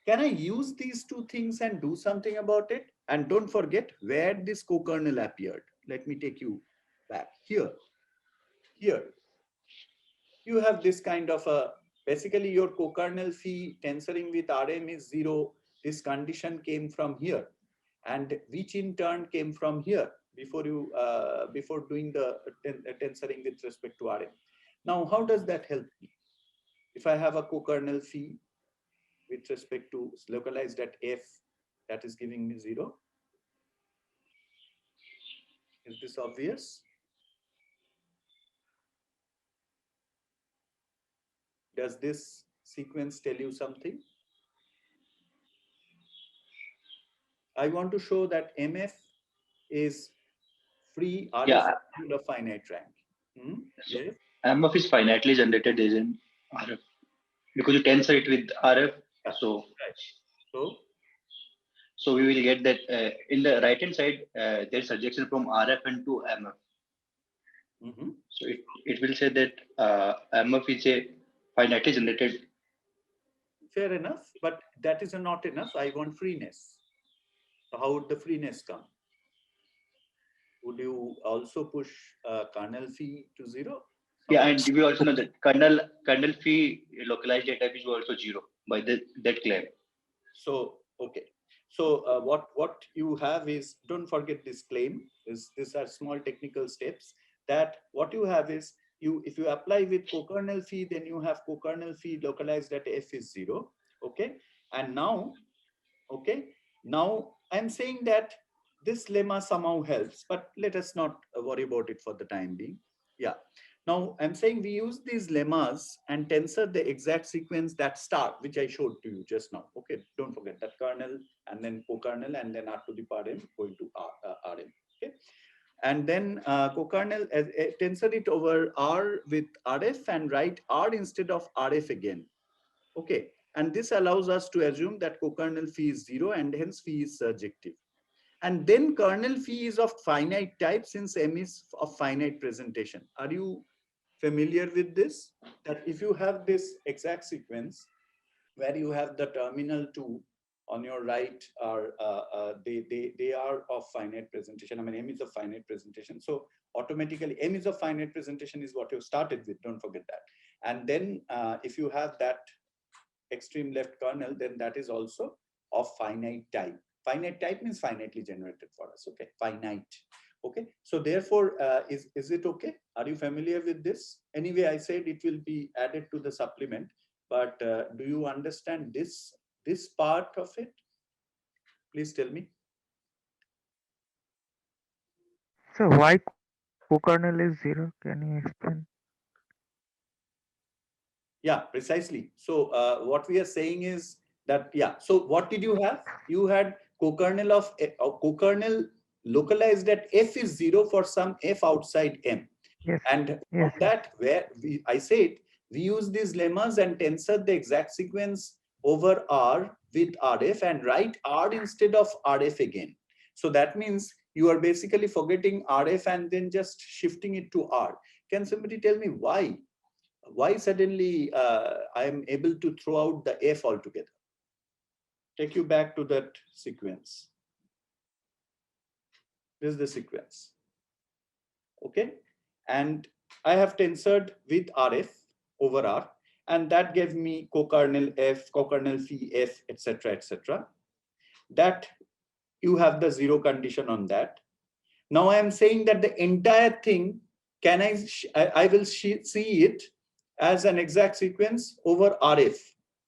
can I use these two things and do something about it? And don't forget where this co-kernel appeared. Let me take you back here. Here. you have this kind of a, basically your co-kernel phi tensoring with Rm is 0. This condition came from here, and which in turn came from here before you before doing the tensoring with respect to Rm. Now, how does that help me? If I have a co-kernel phi with respect to localized at f, that is giving me 0. Is this obvious? Does this sequence tell you something? I want to show that MF is free RF Yeah. of finite rank. So Yes. MF is finitely generated is in RF because you tensor it with RF. Yeah. So right. So we will get that in the right hand side there is suggestion from RF and to MF. So it will say that MF is a finitely generated. Fair enough, but that is not enough. I want freeness. So how would the freeness come? Would you also push kernel phi to 0? Yeah, and we also know that kernel phi localized data is also 0 by that claim. So okay. So what you have is, don't forget this claim. These are small technical steps. That what you have is, if you apply with co-kernel phi, then you have co-kernel phi localized at f is 0. Okay, and now, okay, now I'm saying that this lemma somehow helps, but let us not worry about it for the time being. Yeah. Now I'm saying we use these lemmas and tensor the exact sequence that start, which I showed to you just now. Okay, don't forget that kernel and then co-kernel and then R to the power m going to Rm. Okay, and then co-kernel tensor it over R with RF and write R instead of RF again. Okay, and this allows us to assume that co-kernel phi is 0 and hence phi is surjective. And then kernel phi is of finite type since M is of finite presentation. Are you familiar with this? That if you have this exact sequence where you have the terminal 2 on your right, are they are of finite presentation. I mean, M is of finite presentation. So automatically M is of finite presentation is what you started with. Don't forget that. And then if you have that extreme left kernel, then that is also of finite type. Finite type means finitely generated for us. Okay, finite. Okay, so therefore, is it okay? Are you familiar with this? Anyway, I said it will be added to the supplement, but do you understand this part of it? Please tell me. So why co-kernel is 0? Can you explain? Yeah, precisely. So what we are saying is that, yeah, so what did you have? You had co-kernel of co-kernel localized at f is 0 for some f outside M. Yes. And yes. that where I said we use these lemmas and tensor the exact sequence over R with RF and write R instead of RF again. So that means you are basically forgetting RF and then just shifting it to R. Can somebody tell me why? Why suddenly I am able to throw out the F altogether? Take you back to that sequence. This is the sequence. Okay. And I have tensored with RF over R, and that gave me co-kernel F, co-kernel phi F, etc., etc. That you have the 0 condition on that. Now I am saying that the entire thing, can I will see it as an exact sequence over RF,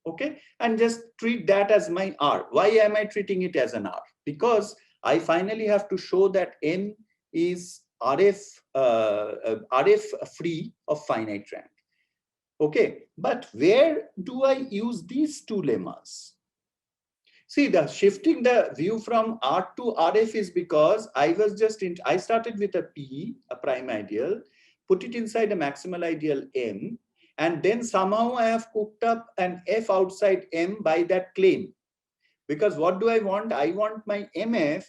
okay? And just treat that as my R. Why am I treating it as an R? Because I finally have to show that M is RF free of finite rank. Okay, but where do I use these two lemmas? See, the shifting the view from R to RF is because I started with a P, a prime ideal, put it inside a maximal ideal M, and then somehow I have cooked up an F outside M by that claim. Because what do I want? I want my MF,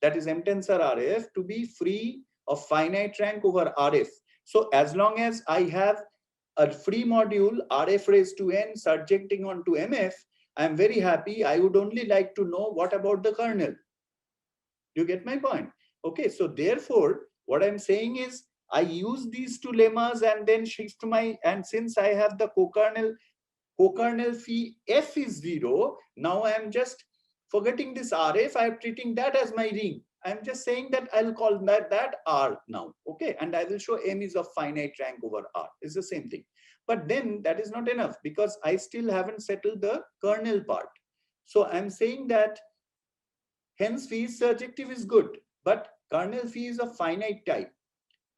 that is M tensor RF, to be free of finite rank over RF. So as long as I have a free module RF raised to N surjecting onto MF, I'm very happy. I would only like to know what about the kernel. You get my point? Okay, so therefore, what I'm saying is I use these two lemmas and then shift and since I have the co-kernel phi f is 0, now I am just forgetting this RF, I am treating that as my ring. I am just saying that I'll call that R now, okay? And I will show M is of finite rank over R. It's the same thing. But then that is not enough because I still haven't settled the kernel part. So I'm saying that hence phi surjective is good, but kernel phi is of finite type.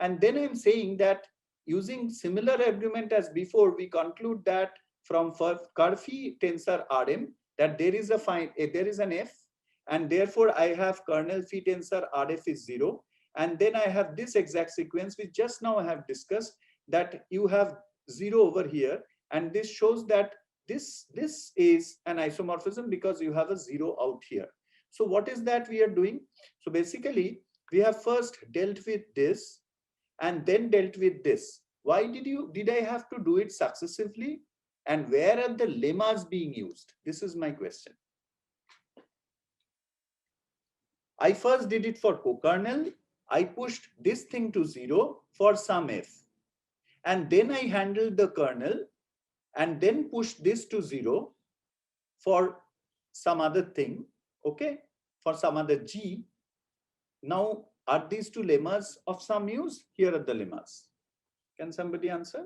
And then I'm saying that using similar argument as before, we conclude that from Karphi tensor Rm that there is an f, and therefore I have kernel phi tensor Rf is 0. And then I have this exact sequence which just now I have discussed, that you have 0 over here, and this shows that this is an isomorphism because you have a 0 out here. So what is that we are doing? So basically we have first dealt with this and then dealt with this. Why did I have to do it successively? And where are the lemmas being used? This is my question. I first did it for co-kernel. I pushed this thing to 0 for some f. And then I handled the kernel and then pushed this to 0 for some other thing, okay, for some other g. Now, are these two lemmas of some use? Here are the lemmas. Can somebody answer?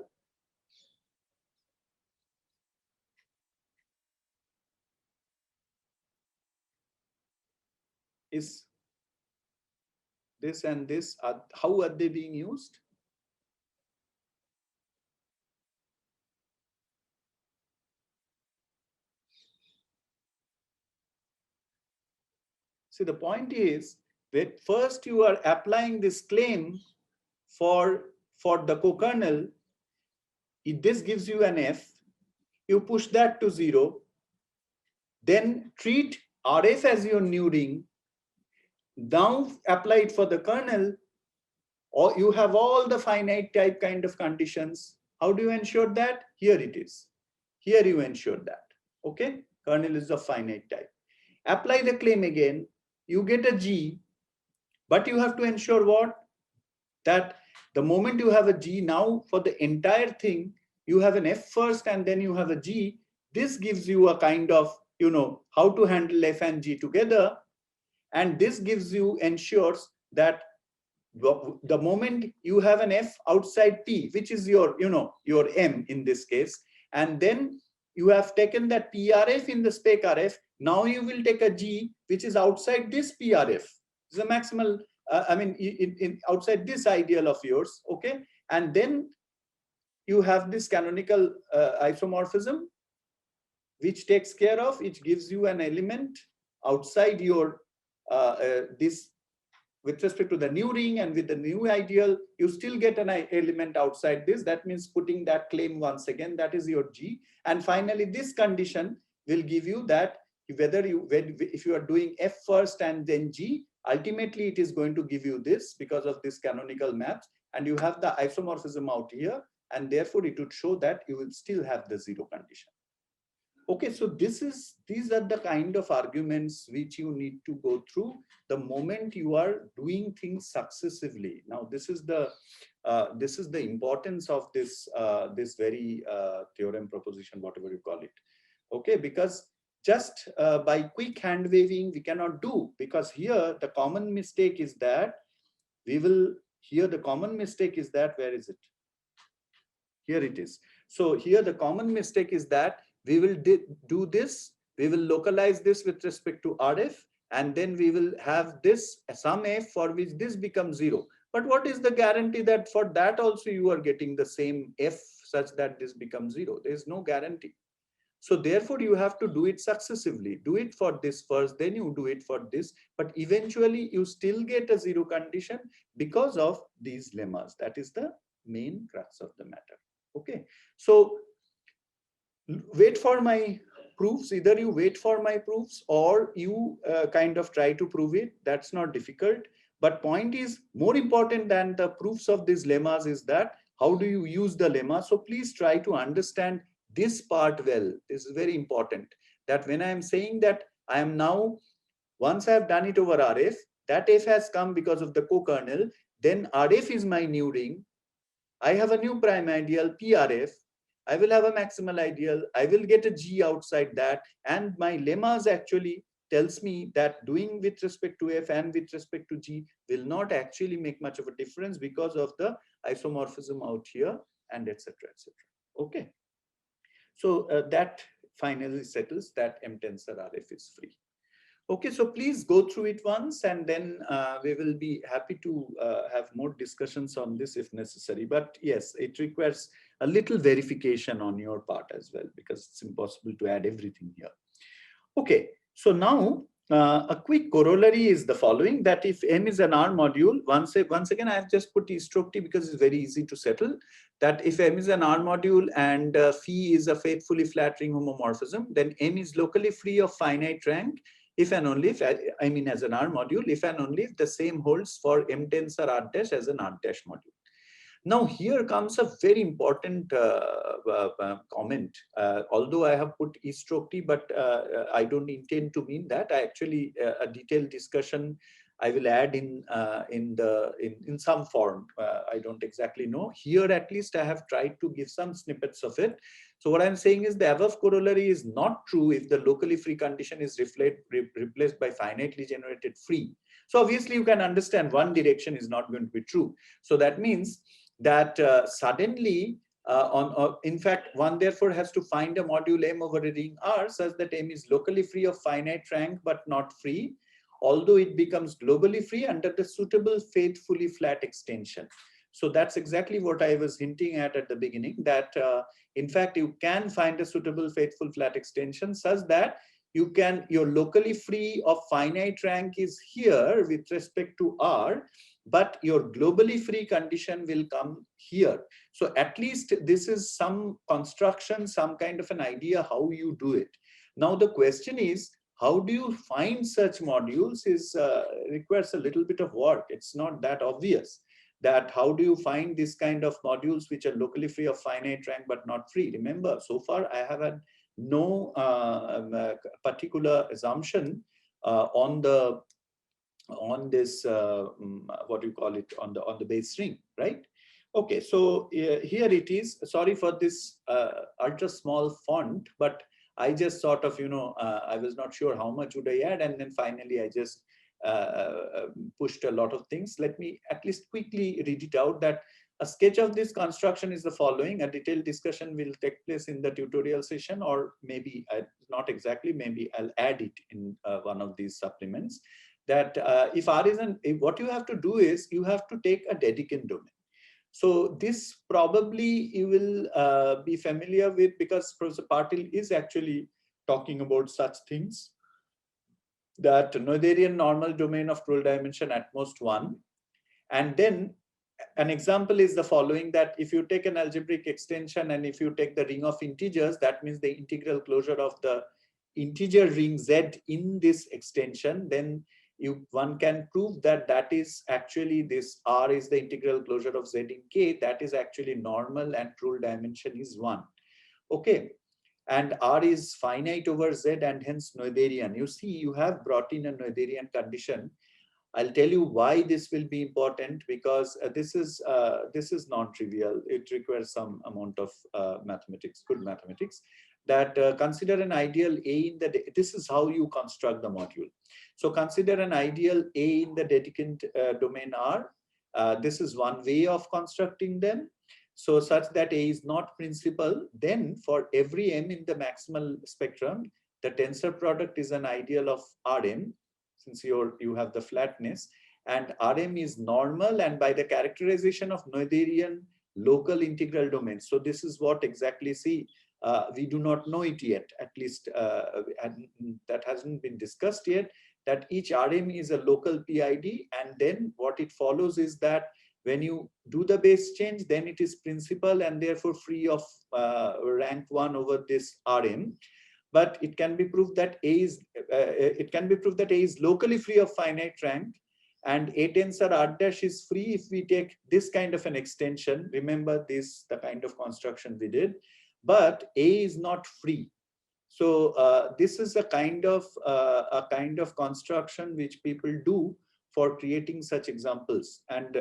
Is this and this, how are they being used? See, the point is that first you are applying this claim for the co-kernel. This gives you an f. You push that to 0. Then treat RF as your new ring. Now apply it for the kernel, or you have all the finite type kind of conditions. How do you ensure that? Here it is. Here you ensure that. Okay, kernel is of finite type. Apply the claim again. You get a G, but you have to ensure what? That the moment you have a G, now for the entire thing, you have an F first and then you have a G. This gives you a kind of, you know, how to handle F and G together. And this gives you, ensures that the moment you have an F outside P, which is your, you know, your M in this case, and then you have taken that PRF in the spec RF, now you will take a G, which is outside this PRF. It's a maximal, outside this ideal of yours, okay? And then you have this canonical isomorphism, which takes care of, which gives you an element outside your, this, with respect to the new ring and with the new ideal, you still get an element outside this. That means putting that claim once again, that is your G. And finally, this condition will give you that whether you, if you are doing F first and then G, ultimately it is going to give you this because of this canonical maps, and you have the isomorphism out here, and therefore it would show that you will still have the 0 condition. Okay, so these are the kind of arguments which you need to go through the moment you are doing things successively. Now, this is the importance of this this very theorem, proposition, whatever you call it. Okay, because just by quick hand waving we cannot do, because here the common mistake is that where is it? Here it is. So here the common mistake is that we will do this, we will localize this with respect to RF, and then we will have this some F for which this becomes 0. But what is the guarantee that for that also you are getting the same F such that this becomes 0? There is no guarantee. So therefore you have to do it successively. Do it for this first, then you do it for this, but eventually you still get a 0 condition because of these lemmas. That is the main crux of the matter. Okay, so wait for my proofs. Either you wait for my proofs or you kind of try to prove it. That's not difficult. But point is, more important than the proofs of these lemmas is that how do you use the lemma? So please try to understand this part well. This is very important, that when I am saying that I am now, once I have done it over RF, that F has come because of the co-kernel, then RF is my new ring. I have a new prime ideal, PRF. I will have a maximal ideal. I will get a G outside that. And my lemmas actually tells me that doing with respect to F and with respect to G will not actually make much of a difference because of the isomorphism out here and etc. etc. Okay. So that finally settles that M tensor RF is free. Okay, so please go through it once, and then we will be happy to have more discussions on this if necessary. But yes, it requires a little verification on your part as well, because it's impossible to add everything here. Okay, so now a quick corollary is the following, that if M is an R module, once again, I have just put E stroke T because it's very easy to settle, that if M is an R module and phi is a faithfully flat ring homomorphism, then M is locally free of finite rank if and only if, I mean as an R module, if and only if the same holds for M tensor R dash as an R dash module. Now here comes a very important comment. Although I have put E stroke T, but I don't intend to mean that. I actually a detailed discussion I will add in some form. I don't exactly know. Here at least I have tried to give some snippets of it. So what I'm saying is the above corollary is not true if the locally free condition is replaced by finitely generated free. So obviously you can understand one direction is not going to be true. So that means that suddenly, in fact, one therefore has to find a module M over a ring R such that M is locally free of finite rank but not free, although it becomes globally free under the suitable faithfully flat extension. So that's exactly what I was hinting at the beginning, that in fact you can find a suitable faithful flat extension such that you're locally free of finite rank is here with respect to R, but your globally free condition will come here. So at least this is some construction, some kind of an idea how you do it. Now the question is, how do you find such modules requires a little bit of work. It's not that obvious that how do you find this kind of modules which are locally free of finite rank but not free. Remember, so far I have had no particular assumption on this what do you call it, on the base ring, right? Okay, so here it is. Sorry for this ultra small font, but I just sort of, I was not sure how much would I add, and then finally I just pushed a lot of things. Let me at least quickly read it out. That a sketch of this construction is the following. A detailed discussion will take place in the tutorial session, or maybe not exactly, maybe I'll add it in one of these supplements. That if R isn't, what you have to do is you have to take a Dedekind domain. So this probably you will be familiar with, because Professor Patil is actually talking about such things, that Noetherian normal domain of cruel dimension at most 1. And then an example is the following, that if you take an algebraic extension and if you take the ring of integers, that means the integral closure of the integer ring Z in this extension, then one can prove that that is actually this R is the integral closure of Z in K, that is actually normal and cruel dimension is 1. Okay. And R is finite over Z and hence Noetherian. You see, you have brought in a Noetherian condition. I'll tell you why this will be important, because this is non-trivial. It requires some amount of mathematics, good mathematics. That consider an ideal A in the, this is how you construct the module. So consider an ideal A in the Dedekind domain R. This is one way of constructing them. So such that A is not principal, then for every M in the maximal spectrum, the tensor product is an ideal of Rm, since you have the flatness, and Rm is normal, and by the characterization of Noetherian local integral domain. So this is what exactly, see, we do not know it yet, at least that hasn't been discussed yet, that each Rm is a local PID, and then what it follows is that when you do the base change, then it is principal and therefore free of rank 1 over this Rm. But it can be proved that A is locally free of finite rank, and A tensor R dash is free if we take this kind of an extension. Remember this, the kind of construction we did, but A is not free. So this is a kind of construction which people do for creating such examples. And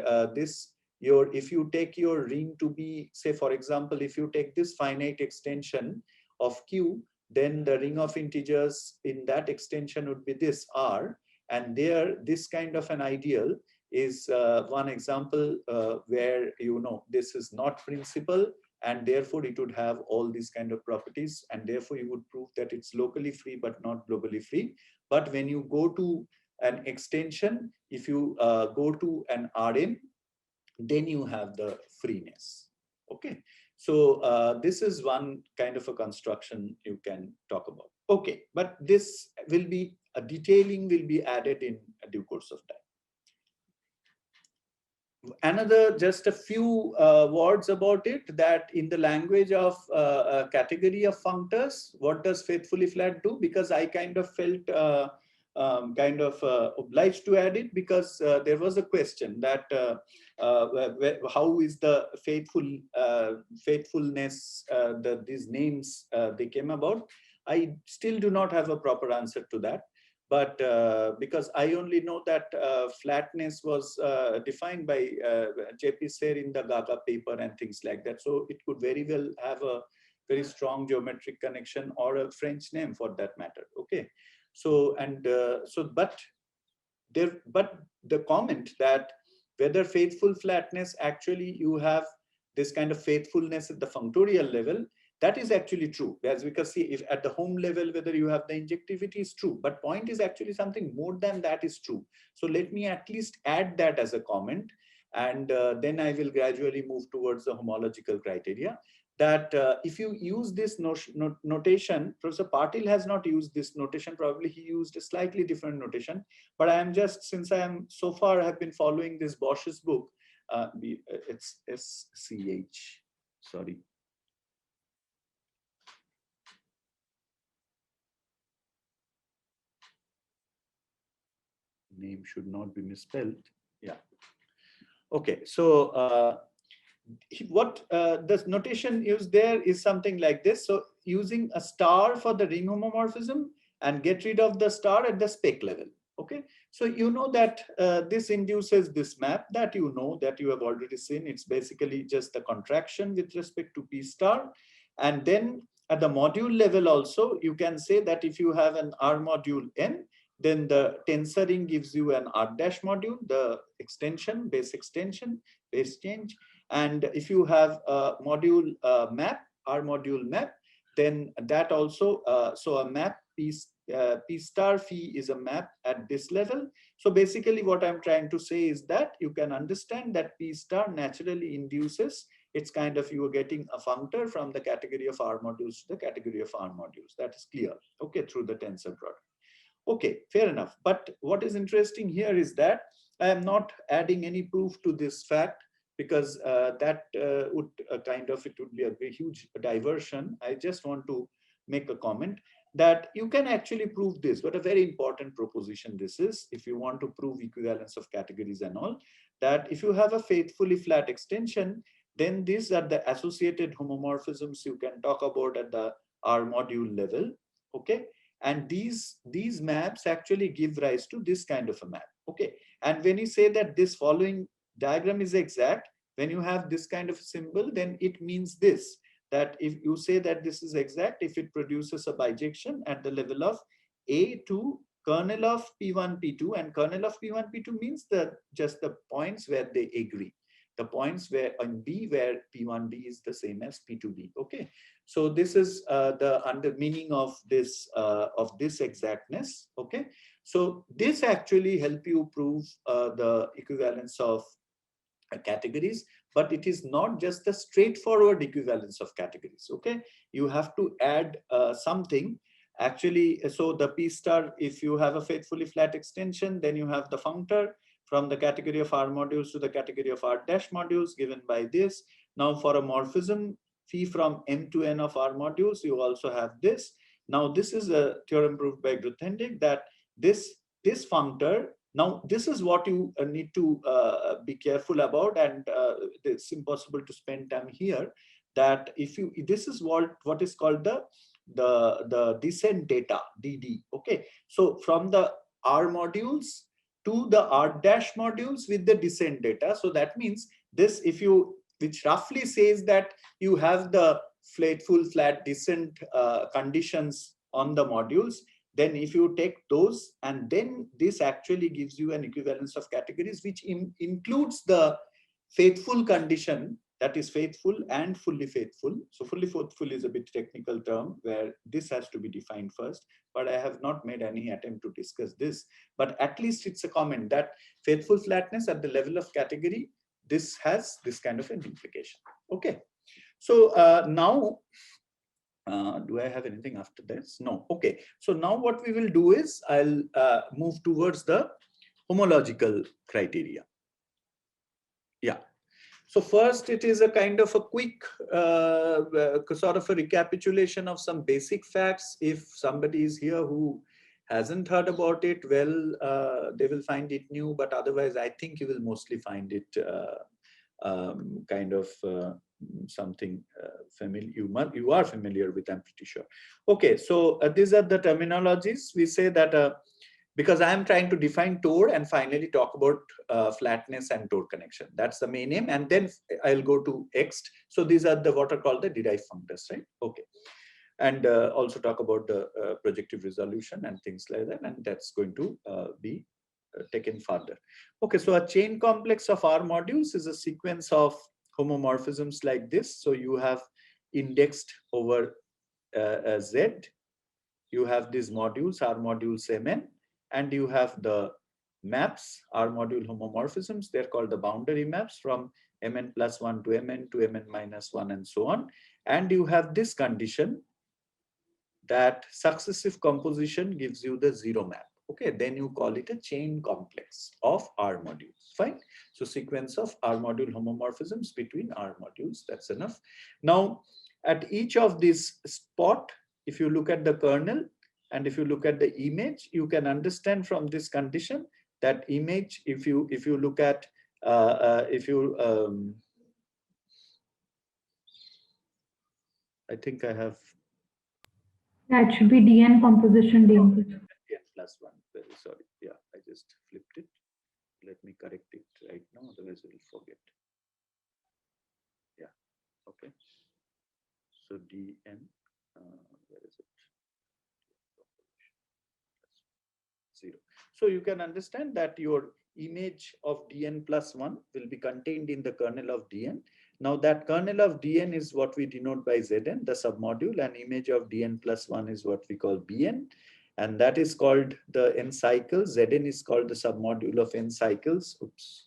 if you take your ring to be, say, for example, if you take this finite extension of Q, then the ring of integers in that extension would be this R. And there, this kind of an ideal is one example where, this is not principal, and therefore it would have all these kind of properties, and therefore you would prove that it's locally free but not globally free. But when you go to an extension, if you go to an Rm, then you have the freeness. Okay, so this is one kind of a construction you can talk about. Okay, but this will be, a detailing will be added in due course of time. Another, just a few words about it, that in the language of a category of functors, what does faithfully flat do? Because I kind of felt obliged to add it, because there was a question that how is the faithfulness, these names they came about. I still do not have a proper answer to that. But because I only know that flatness was defined by J.P. Ser in the Gaga paper and things like that. So it could very well have a very strong geometric connection, or a French name for that matter. Okay. So, but the comment that whether faithful flatness, actually you have this kind of faithfulness at the functorial level, that is actually true. As we can see, if at the home level, whether you have the injectivity is true, but point is actually something more than that is true. So let me at least add that as a comment, and then I will gradually move towards the homological criteria. That if you use this notation, Professor Patil has not used this notation, probably he used a slightly different notation, but I am just, since I am so far have been following this Bosch's book, it's SCH, sorry. Name should not be misspelled. Yeah. Okay. So what this notation used there is something like this. So using a star for the ring homomorphism and get rid of the star at the spec level. Okay. So you know that this induces this map that that you have already seen. It's basically just a contraction with respect to P star. And then at the module level also, you can say that if you have an R module N, then the tensor ring gives you an R dash module, the extension, base change. And if you have a module map, R module map, then that also, so a map P star phi is a map at this level. So basically what I'm trying to say is that you can understand that P star naturally induces, it's kind of, you are getting a functor from the category of R modules to the category of R modules. That is clear, okay, through the tensor product. Okay, fair enough. But what is interesting here is that I am not adding any proof to this fact, because that would it would be a very huge diversion. I just want to make a comment that you can actually prove this. What a very important proposition this is, if you want to prove equivalence of categories and all, that if you have a faithfully flat extension, then these are the associated homomorphisms you can talk about at the R module level. Okay. And these maps actually give rise to this kind of a map. Okay. And when you say that this following diagram is exact, when you have this kind of symbol, then it means this, that if you say that this is exact, if it produces a bijection at the level of A to kernel of P1, P2, and kernel of P1, P2 means just the points where they agree. The points where on B where P1B is the same as P2B. Okay, so this is the meaning of this exactness. Okay, so this actually help you prove the equivalence of categories, but it is not just the straightforward equivalence of categories. Okay, you have to add something. Actually, so the P star, if you have a faithfully flat extension, then you have the functor from the category of R modules to the category of R dash modules given by this. Now for a morphism phi from M to N of R modules, you also have this. Now this is a theorem proved by Grothendieck that this functor, now this is what you need to be careful about, and it's impossible to spend time here, that if you, this is what is called the descent data, DD. Okay, so from the R modules, to the R dash modules with the descent data. So that means this, which roughly says that you have the full flat descent conditions on the modules. Then if you take those, and then this actually gives you an equivalence of categories, which includes the faithful condition, that is faithful and fully faithful. So fully faithful is a bit technical term where this has to be defined first, but I have not made any attempt to discuss this. But at least it's a comment that faithful flatness at the level of category, this has this kind of an implication. Okay. So now, do I have anything after this? No. Okay. So now what we will do is I'll move towards the homological criteria. Yeah. So first, it is a kind of a quick sort of a recapitulation of some basic facts. If somebody is here who hasn't heard about it, well, they will find it new, but otherwise I think you will mostly find it kind of something familiar. You are familiar with, I'm pretty sure. Okay, so these are the terminologies. We say that because I am trying to define tore and finally talk about flatness and tore connection. That's the main aim, and then I'll go to ext. So these are the what are called the derived functors, right? Okay, and also talk about the projective resolution and things like that, and that's going to be taken further. Okay, so a chain complex of R modules is a sequence of homomorphisms like this. So you have indexed over Z. You have these modules, R modules Mn, and you have the maps, R module homomorphisms. They're called the boundary maps from Mn plus 1 to Mn minus 1 and so on. And you have this condition that successive composition gives you the zero map. Okay, then you call it a chain complex of R modules. Fine. So sequence of R module homomorphisms between R modules. That's enough. Now, at each of these spot, if you look at the kernel and if you look at the image, you can understand from this condition that image. If you look at I think I have. That should be Dn composition Dn. Dn plus 1. Very sorry. Yeah, I just flipped it. Let me correct it right now, otherwise we will forget. Yeah. Okay. So Dn, where is it? 0. So you can understand that your image of Dn plus 1 will be contained in the kernel of Dn. Now that kernel of Dn is what we denote by Zn, the submodule, and image of Dn plus 1 is what we call Bn. And that is called the n cycles. Zn is called the submodule of n cycles. Oops.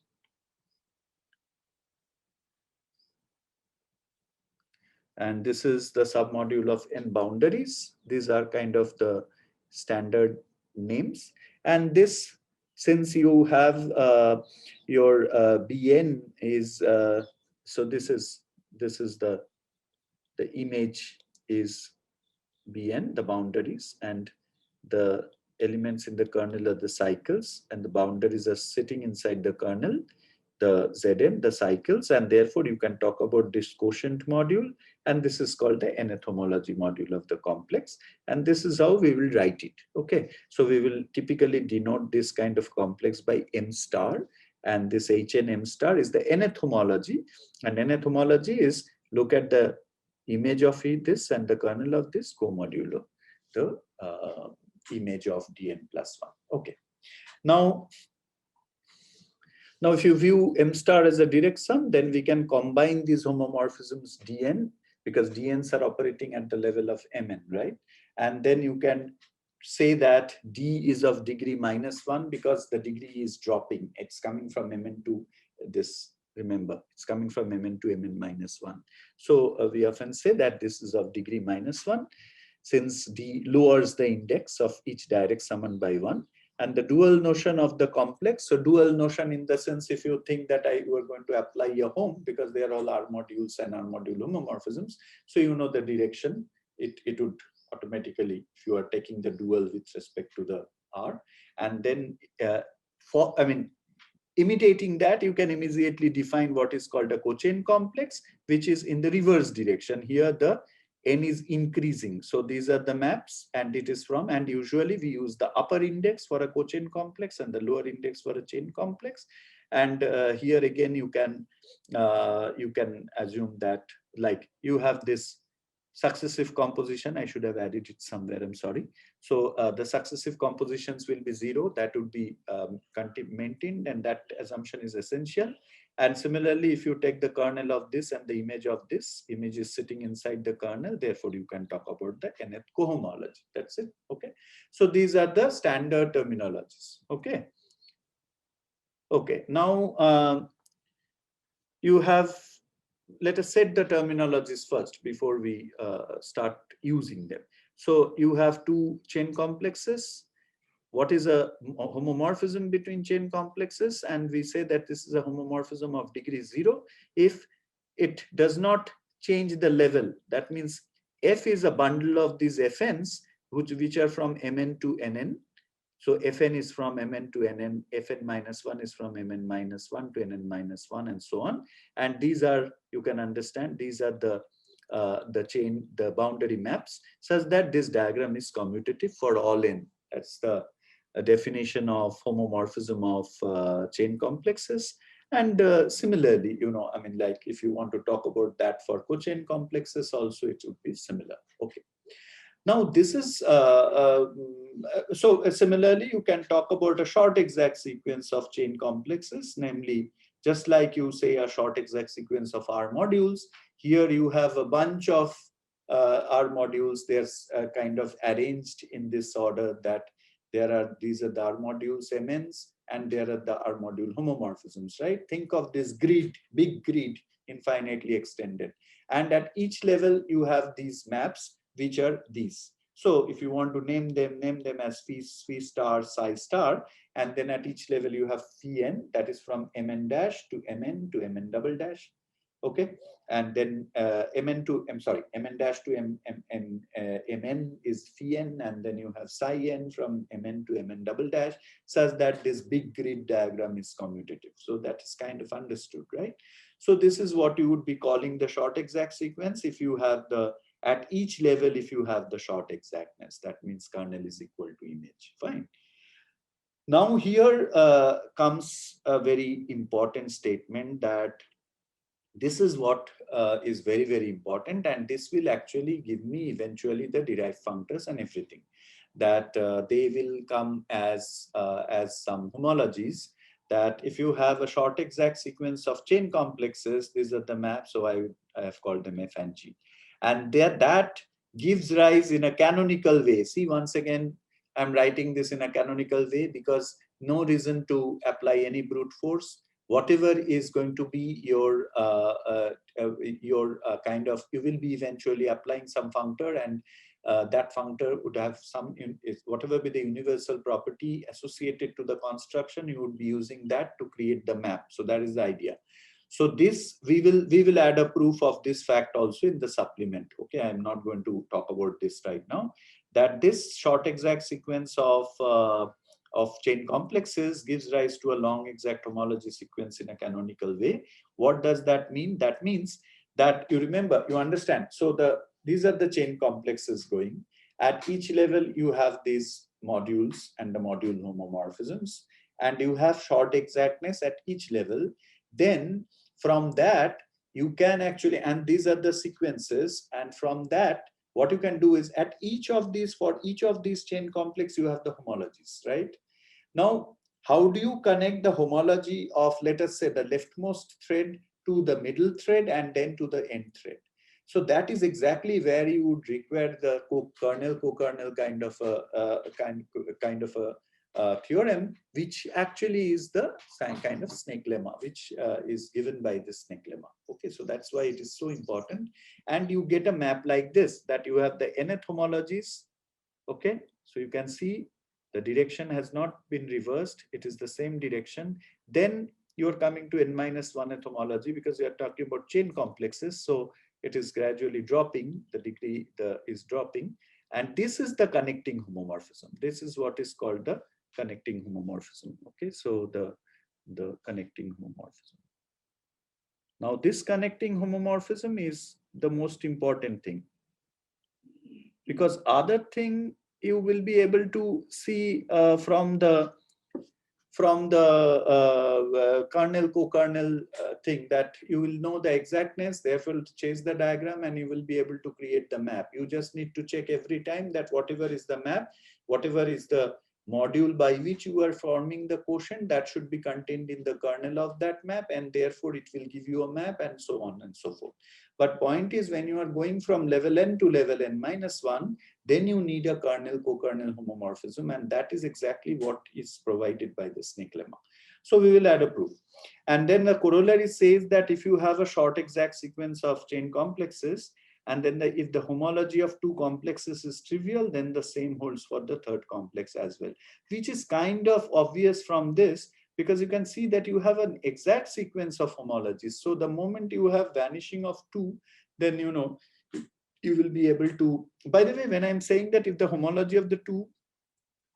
And this is the submodule of n boundaries. These are kind of the standard names. And this, since you have your Bn is, so this is the image is Bn, the boundaries, and the elements in the kernel are the cycles, and the boundaries are sitting inside the kernel, the Zn, the cycles, and therefore you can talk about this quotient module, and this is called the nth homology module of the complex, and this is how we will write it. Okay, so we will typically denote this kind of complex by m star, and this Hn m star is the nth homology, and nth homology is look at the image of this and the kernel of this co-modulo the image of Dn plus 1. Okay. Now if you view m star as a direct sum, then we can combine these homomorphisms Dn, because Dn's are operating at the level of Mn, right? And then you can say that D is of degree -1 because the degree is dropping. It's coming from Mn to this. Remember, it's coming from Mn to Mn minus 1. So we often say that this is of degree -1, since D lowers the index of each direct summand by 1. And the dual notion of the complex, so dual notion in the sense, if you think that you are going to apply a home, because they are all R modules and R module homomorphisms, so you know the direction, it would automatically, if you are taking the dual with respect to the R, and then imitating that, you can immediately define what is called a cochain complex, which is in the reverse direction. Here the n is increasing. So these are the maps, and it is from, and usually we use the upper index for a cochain complex and the lower index for a chain complex. And here again, you can assume that, like, you have this successive composition. I should have added it somewhere, I'm sorry. So the successive compositions will be 0. That would be maintained, and that assumption is essential. And similarly, if you take the kernel of this and the image of this, image is sitting inside the kernel, therefore you can talk about the nth cohomology. That's it. Okay. So these are the standard terminologies. Okay. Okay. Now you have, let us set the terminologies first before we start using them. So you have two chain complexes. What is a homomorphism between chain complexes? And we say that this is a homomorphism of degree 0 if it does not change the level. That means F is a bundle of these Fn's which are from Mn to Nn. So Fn is from Mn to Nn, Fn minus 1 is from Mn minus 1 to Nn minus 1, and so on. And these are, you can understand, these are the chain, the boundary maps, such that this diagram is commutative for all n. That's the definition of homomorphism of chain complexes. And similarly, I mean, like, if you want to talk about that for cochain complexes also, it would be similar. Okay. Now this is, so similarly, you can talk about a short exact sequence of chain complexes, namely, just like you say a short exact sequence of R modules. Here you have a bunch of R modules. They're kind of arranged in this order that these are the R modules MNs, and there are the R module homomorphisms, right? Think of this grid, big grid, infinitely extended. And at each level, you have these maps, which are these. So if you want to name them as phi star, psi star, and then at each level you have phi n, that is from mn dash to mn to mn double dash. Okay, and then mn dash to mn is phi n, and then you have psi n from mn to mn double dash, such that this big grid diagram is commutative. So that is kind of understood, right? So this is what you would be calling the short exact sequence. If you have at each level, if you have the short exactness, that means kernel is equal to image. Fine. Now here comes a very important statement, that this is what is very, very important, and this will actually give me eventually the derived functors and everything, that they will come as some homologies, that if you have a short exact sequence of chain complexes, these are the maps, so I have called them F and G. And that gives rise in a canonical way. See, once again, I'm writing this in a canonical way because no reason to apply any brute force. Whatever is going to be your kind of, you will be eventually applying some functor, and that functor would have some, whatever be the universal property associated to the construction, you would be using that to create the map. So that is the idea. So this, we will add a proof of this fact also in the supplement. Okay, I'm not going to talk about this right now, that this short exact sequence of chain complexes gives rise to a long exact homology sequence in a canonical way. What does that mean? That means that you remember, you understand. So these are the chain complexes going. At each level, you have these modules and the module homomorphisms, and you have short exactness at each level. Then from that, you can actually, and these are the sequences, and from that, what you can do is at each of these, for each of these chain complex, you have the homologies, right? Now, how do you connect the homology of, let us say, the leftmost thread to the middle thread and then to the end thread? So that is exactly where you would require the co-kernel kind of a theorem, which actually is the kind of snake lemma, which is given by the snake lemma. Okay, so that's why it is so important. And you get a map like this, that you have the nth homologies. Okay, so you can see the direction has not been reversed. It is the same direction. Then you're coming to n-1th homology, because we are talking about chain complexes. So it is gradually dropping, the degree is dropping. And this is the connecting homomorphism. This is what is called the connecting homomorphism. Okay, so the connecting homomorphism. Now this connecting homomorphism is the most important thing. Because other thing you will be able to see from the kernel co-kernel thing, that you will know the exactness, therefore chase the diagram and you will be able to create the map. You just need to check every time that whatever is the map, whatever is the module by which you are forming the quotient, that should be contained in the kernel of that map, and therefore it will give you a map, and so on and so forth. But point is, when you are going from level n to level n-1, then you need a kernel co-kernel homomorphism, and that is exactly what is provided by the snake lemma. So we will add a proof. And then the corollary says that if you have a short exact sequence of chain complexes, and then if the homology of two complexes is trivial, then the same holds for the third complex as well, which is kind of obvious from this, because you can see that you have an exact sequence of homologies. So the moment you have vanishing of two, then you know you will be able to, by the way, when I'm saying that if the homology of the two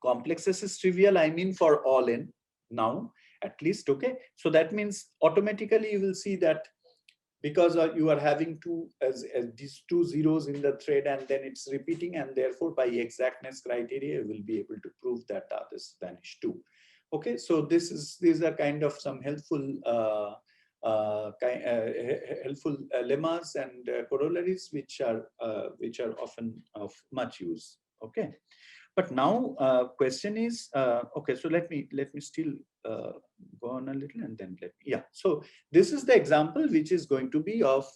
complexes is trivial, I mean for all n now at least, okay? So that means automatically you will see that because you are having two as these two zeros in the thread, and then it's repeating, and therefore by exactness criteria you will be able to prove that others vanish too. Okay, so these are kind of some helpful helpful lemmas and corollaries which are often of much use. Okay, but now question is okay. So let me still go on a little, and then so this is the example which is going to be of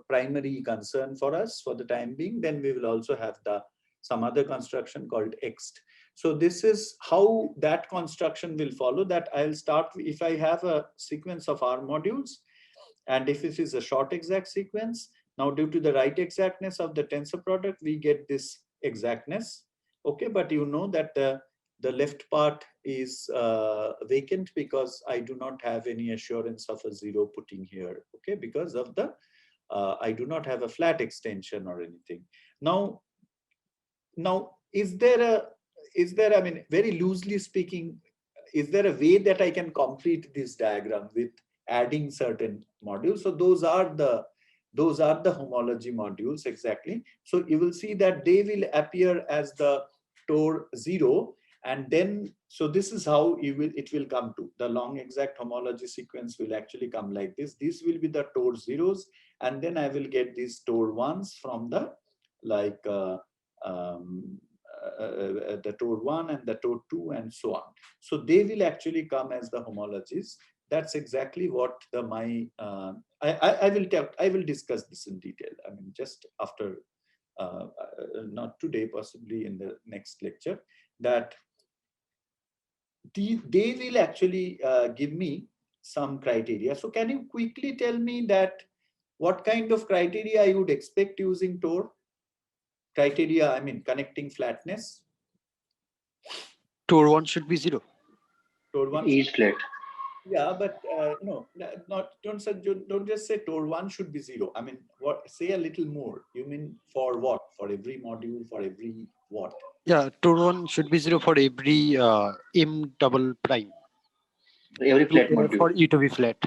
primary concern for us for the time being. Then we will also have some other construction called ext. So this is how that construction will follow. That I'll start if I have a sequence of R modules, and if it is a short exact sequence, now due to the right exactness of the tensor product, we get this exactness. Okay, but you know that the left part is vacant because I do not have any assurance of a zero putting here. Okay, because of the I do not have a flat extension or anything. Now is there, I mean, very loosely speaking, is there a way that I can complete this diagram with adding certain modules? So those are the homology modules exactly. So you will see that they will appear as the Tor 0, and then so this is how it will come to the long exact homology sequence will actually come like this. This will be the Tor 0s, and then I will get these Tor 1s from the the Tor 1 and the Tor 2 and so on. So they will actually come as the homologies. That's exactly what I will discuss this in detail. I mean, just after, not today, possibly in the next lecture, that they will actually give me some criteria. So can you quickly tell me that what kind of criteria I would expect using Tor? Criteria, I mean, connecting flatness. Tor 1 should be 0. Tor 1 is flat. Yeah, but no, don't just say Tor 1 should be 0. I mean, say a little more. You mean for what? For every module, for every what? Yeah, Tor 1 should be 0 for every m double prime. Every flat module. For E to be flat.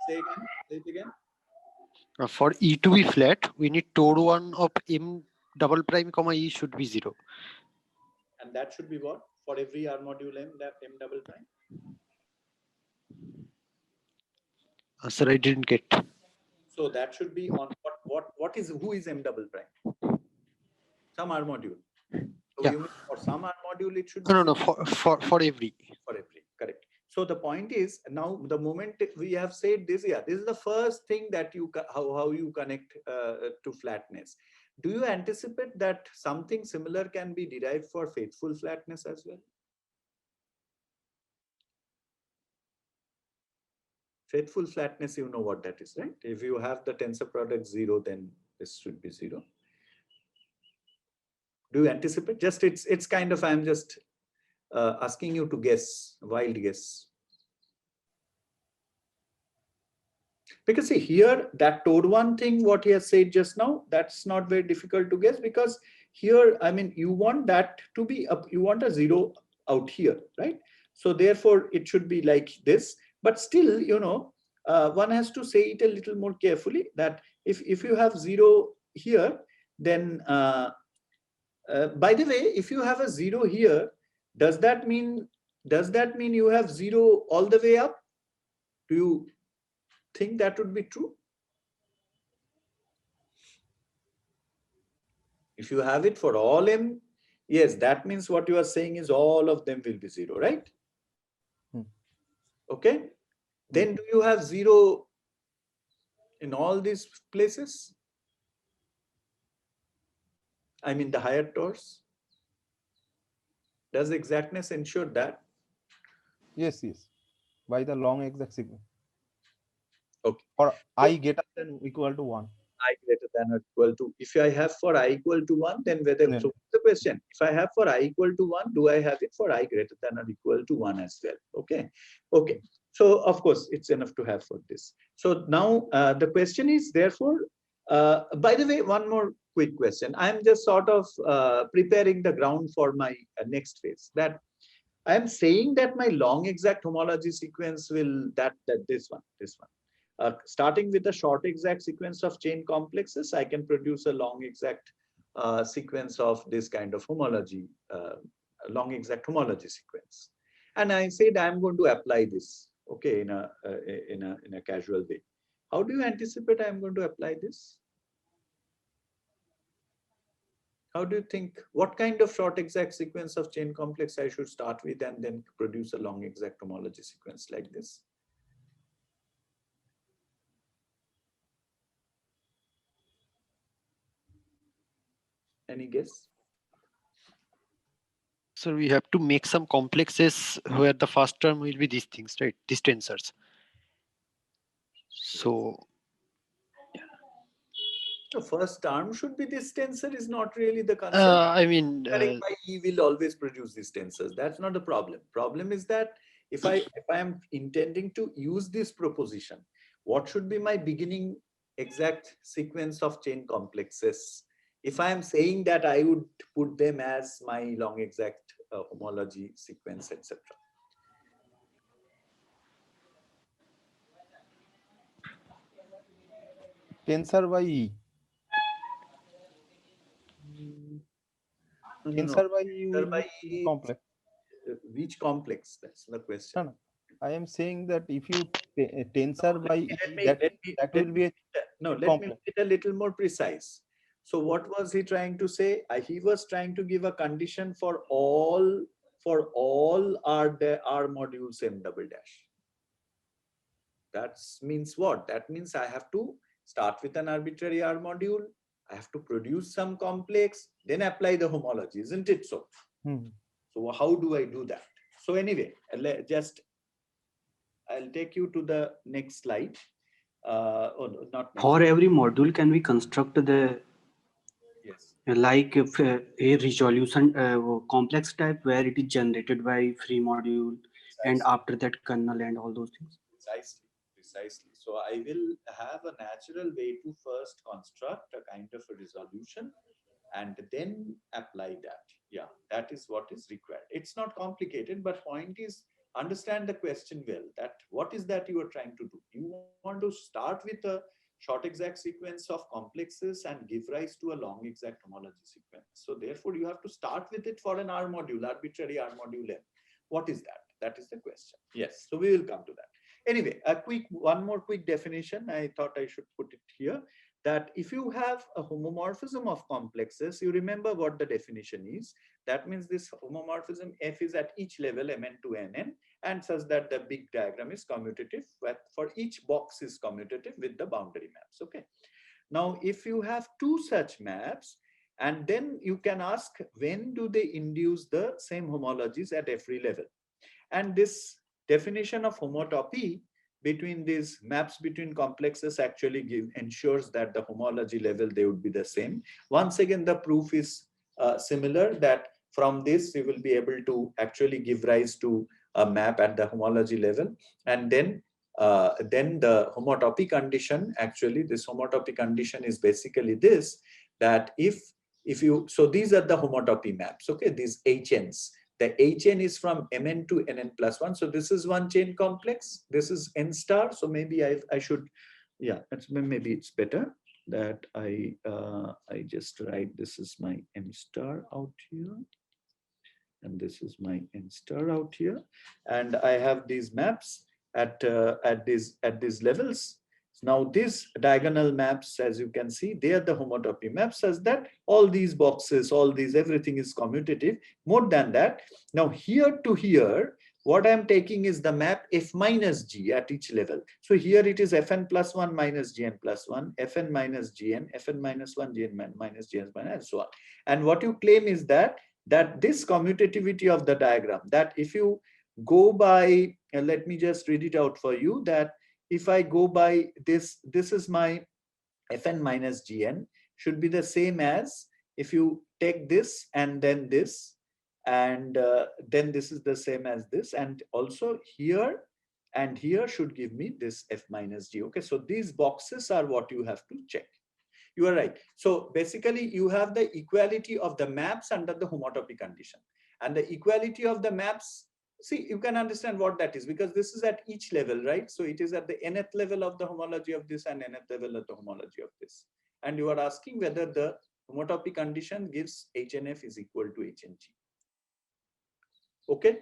Say again. Say it again. For E to be flat, we need Tor 1 of m double prime comma E should be 0. And that should be what? For every R module m, that m double prime? Sir, I didn't get. So that should be on who is m double prime? Some R module. So Yeah. you mean for some R module it should be No, for every. For every, correct. So the point is, now the moment we have said this, this is the first thing that how you connect to flatness. Do you anticipate that something similar can be derived for faithful flatness as well? Faithful flatness, you know what that is, right? If you have the tensor product 0, then this should be 0. Do you anticipate? Just it's kind of, I'm just asking you to guess, wild guess. Because see here, that Tor 1 thing, what he has said just now, that's not very difficult to guess, because here, I mean, you want that to be up, you want a 0 out here, right? So therefore it should be like this, but still, you know, one has to say it a little more carefully, that if you have 0 here, then by the way, if you have a 0 here, does that mean you have 0 all the way up? Do you think that would be true? If you have it for all m, yes, that means what you are saying is all of them will be 0, right? Okay. Then do you have 0 in all these places? I mean the higher torus. Does exactness ensure that? Yes, yes. By the long exact sequence. Okay. Or I greater than equal to 1. I greater than or equal to. If I have for I equal to 1, then whether, so the question, if I have for I equal to 1, do I have it for I greater than or equal to 1 as well? Okay. Okay. So of course it's enough to have for this. So now the question is, therefore, by the way, one more quick question. I'm just sort of preparing the ground for my next phase. That I'm saying that my long exact homology sequence will this one. Starting with a short exact sequence of chain complexes, I can produce a long exact sequence of this kind of homology, long exact homology sequence. And I said I'm going to apply this, okay, in a casual way. How do you anticipate I'm going to apply this? How do you think, what kind of short exact sequence of chain complex I should start with and then produce a long exact homology sequence like this? Any guess? So we have to make some complexes where the first term will be these things, right? These tensors. So the first term should be this tensor is not really the concept. I mean, by E will always produce these tensors. That's not the problem. Problem is that if I am intending to use this proposition, what should be my beginning exact sequence of chain complexes? If I am saying that I would put them as my long exact homology sequence, etc. Tensor by E. Tensor by E will be complex. Which complex? That's the question. No. I am saying that if you tensor by E, that will be a let me make it a little more precise. So what was he trying to say? He was trying to give a condition for all R modules M double dash. That means what? That means I have to start with an arbitrary R module. I have to produce some complex, then apply the homology, isn't it so? So how do I do that? So anyway, I'll take you to the next slide. For every module, can we construct the like a resolution complex type where it is generated by free module, and after that kernel and all those things? Precisely. So I will have a natural way to first construct a kind of a resolution and then apply that. Yeah, that is what is required. It's not complicated, but point is, understand the question well, that what is that you are trying to do? You want to start with a short exact sequence of complexes and give rise to a long exact homology sequence. So therefore you have to start with it for an R module, arbitrary R module M. What is that? That is the question. Yes, so we will come to that. Anyway, one more quick definition. I thought I should put it here, that if you have a homomorphism of complexes, you remember what the definition is. That means this homomorphism F is at each level Mn to Nn, and such that the big diagram is commutative, but for each box is commutative with the boundary maps. Okay. Now, if you have two such maps, and then you can ask, when do they induce the same homologies at every level? And this definition of homotopy between these maps between complexes actually ensures that the homology level, they would be the same. Once again, the proof is similar, that from this you will be able to actually give rise to a map at the homology level. And then the homotopy condition, actually this homotopy condition is basically this, that if you, so these are the homotopy maps, okay, these HNs. The HN is from Mn to Nn plus 1. So this is one chain complex. This is N star. So maybe I should, yeah, maybe it's better. that I just write, this is my M star out here, and this is my N star out here, and I have these maps at these levels. Now these diagonal maps, as you can see, they are the homotopy maps, such that all these boxes, all these, everything is commutative. More than that, now here to here, what I'm taking is the map f minus g at each level. So here it is fn plus 1 minus gn plus 1, fn minus gn, fn minus 1 gn minus gn minus, and so on. And what you claim is that this commutativity of the diagram, that if you go by, let me just read it out for you, that if I go by this is my fn minus gn, should be the same as if you take this and then this, and then this is the same as this, and also here and here should give me this f minus g. Okay, so these boxes are what you have to check. You are right. So basically you have the equality of the maps under the homotopy condition, and the equality of the maps, see, you can understand what that is, because this is at each level, right? So it is at the nth level of the homology of this and nth level of the homology of this. And you are asking whether the homotopy condition gives HNF is equal to HNG. Okay?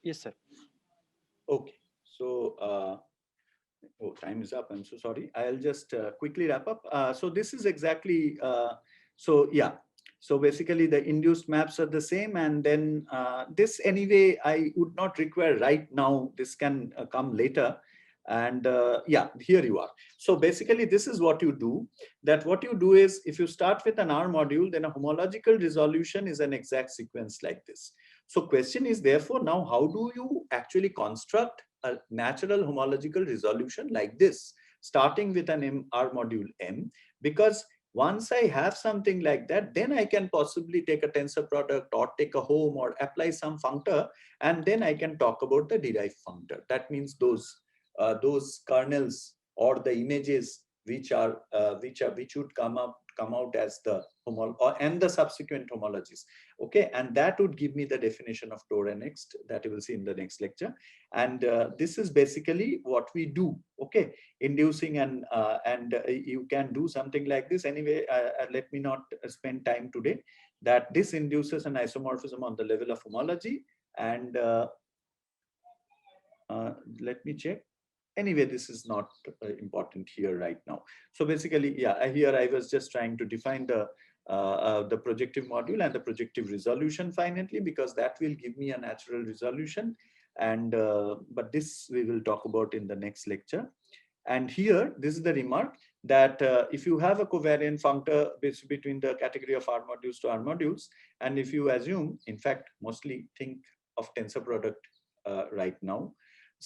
Yes, sir. Okay. So, oh, time is up. I'm so sorry. I'll just quickly wrap up. So this is exactly, so yeah. So basically the induced maps are the same, and then this anyway, I would not require right now. This can come later. And yeah, here you are. So basically this is what you do, that what you do is, if you start with an R module, then a homological resolution is an exact sequence like this. So question is therefore now, how do you actually construct a natural homological resolution like this, starting with an R module M? Because once I have something like that, then I can possibly take a tensor product or take a home or apply some functor, and then I can talk about the derived functor. That means those kernels or the images which would come out as the and the subsequent homologies. Okay, and that would give me the definition of Tor next, that you will see in the next lecture. And this is basically what we do. Okay, inducing and you can do something like this anyway. Let me not spend time today. That this induces an isomorphism on the level of homology, and let me check. Anyway, this is not important here right now. So basically, yeah, here I was just trying to define the projective module and the projective resolution finally, because that will give me a natural resolution. And but this we will talk about in the next lecture. And here, this is the remark that if you have a covariant functor between the category of R modules to R modules, and if you assume, in fact, mostly think of tensor product right now,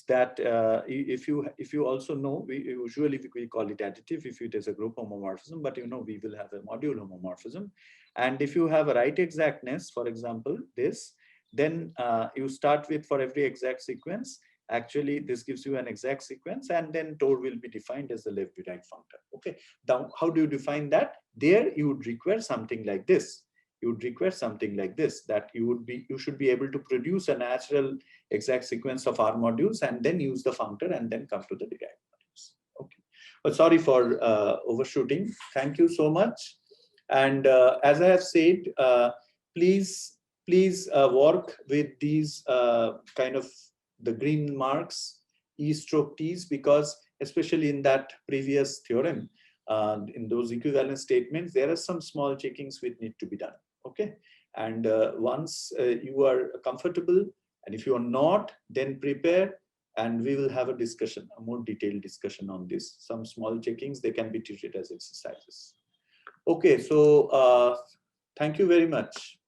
that if you also know, we usually call it additive if it is a group homomorphism, but you know we will have a module homomorphism. And if you have a right exactness, for example this, then you start with, for every exact sequence, actually this gives you an exact sequence, and then Tor will be defined as the left derived functor. Okay, now how do you define that? There you would require something like this. You would require something like this, that you should be able to produce a natural exact sequence of R modules and then use the functor and then come to the derived modules. Okay, but sorry for overshooting. Thank you so much. And as I have said, please work with these kind of the green marks, E stroke T's, because especially in that previous theorem, in those equivalence statements, there are some small checkings which need to be done. Okay, and once you are comfortable, and if you are not, then prepare, and we will have a discussion, a more detailed discussion on this. Some small checkings, they can be treated as exercises. Okay, so thank you very much.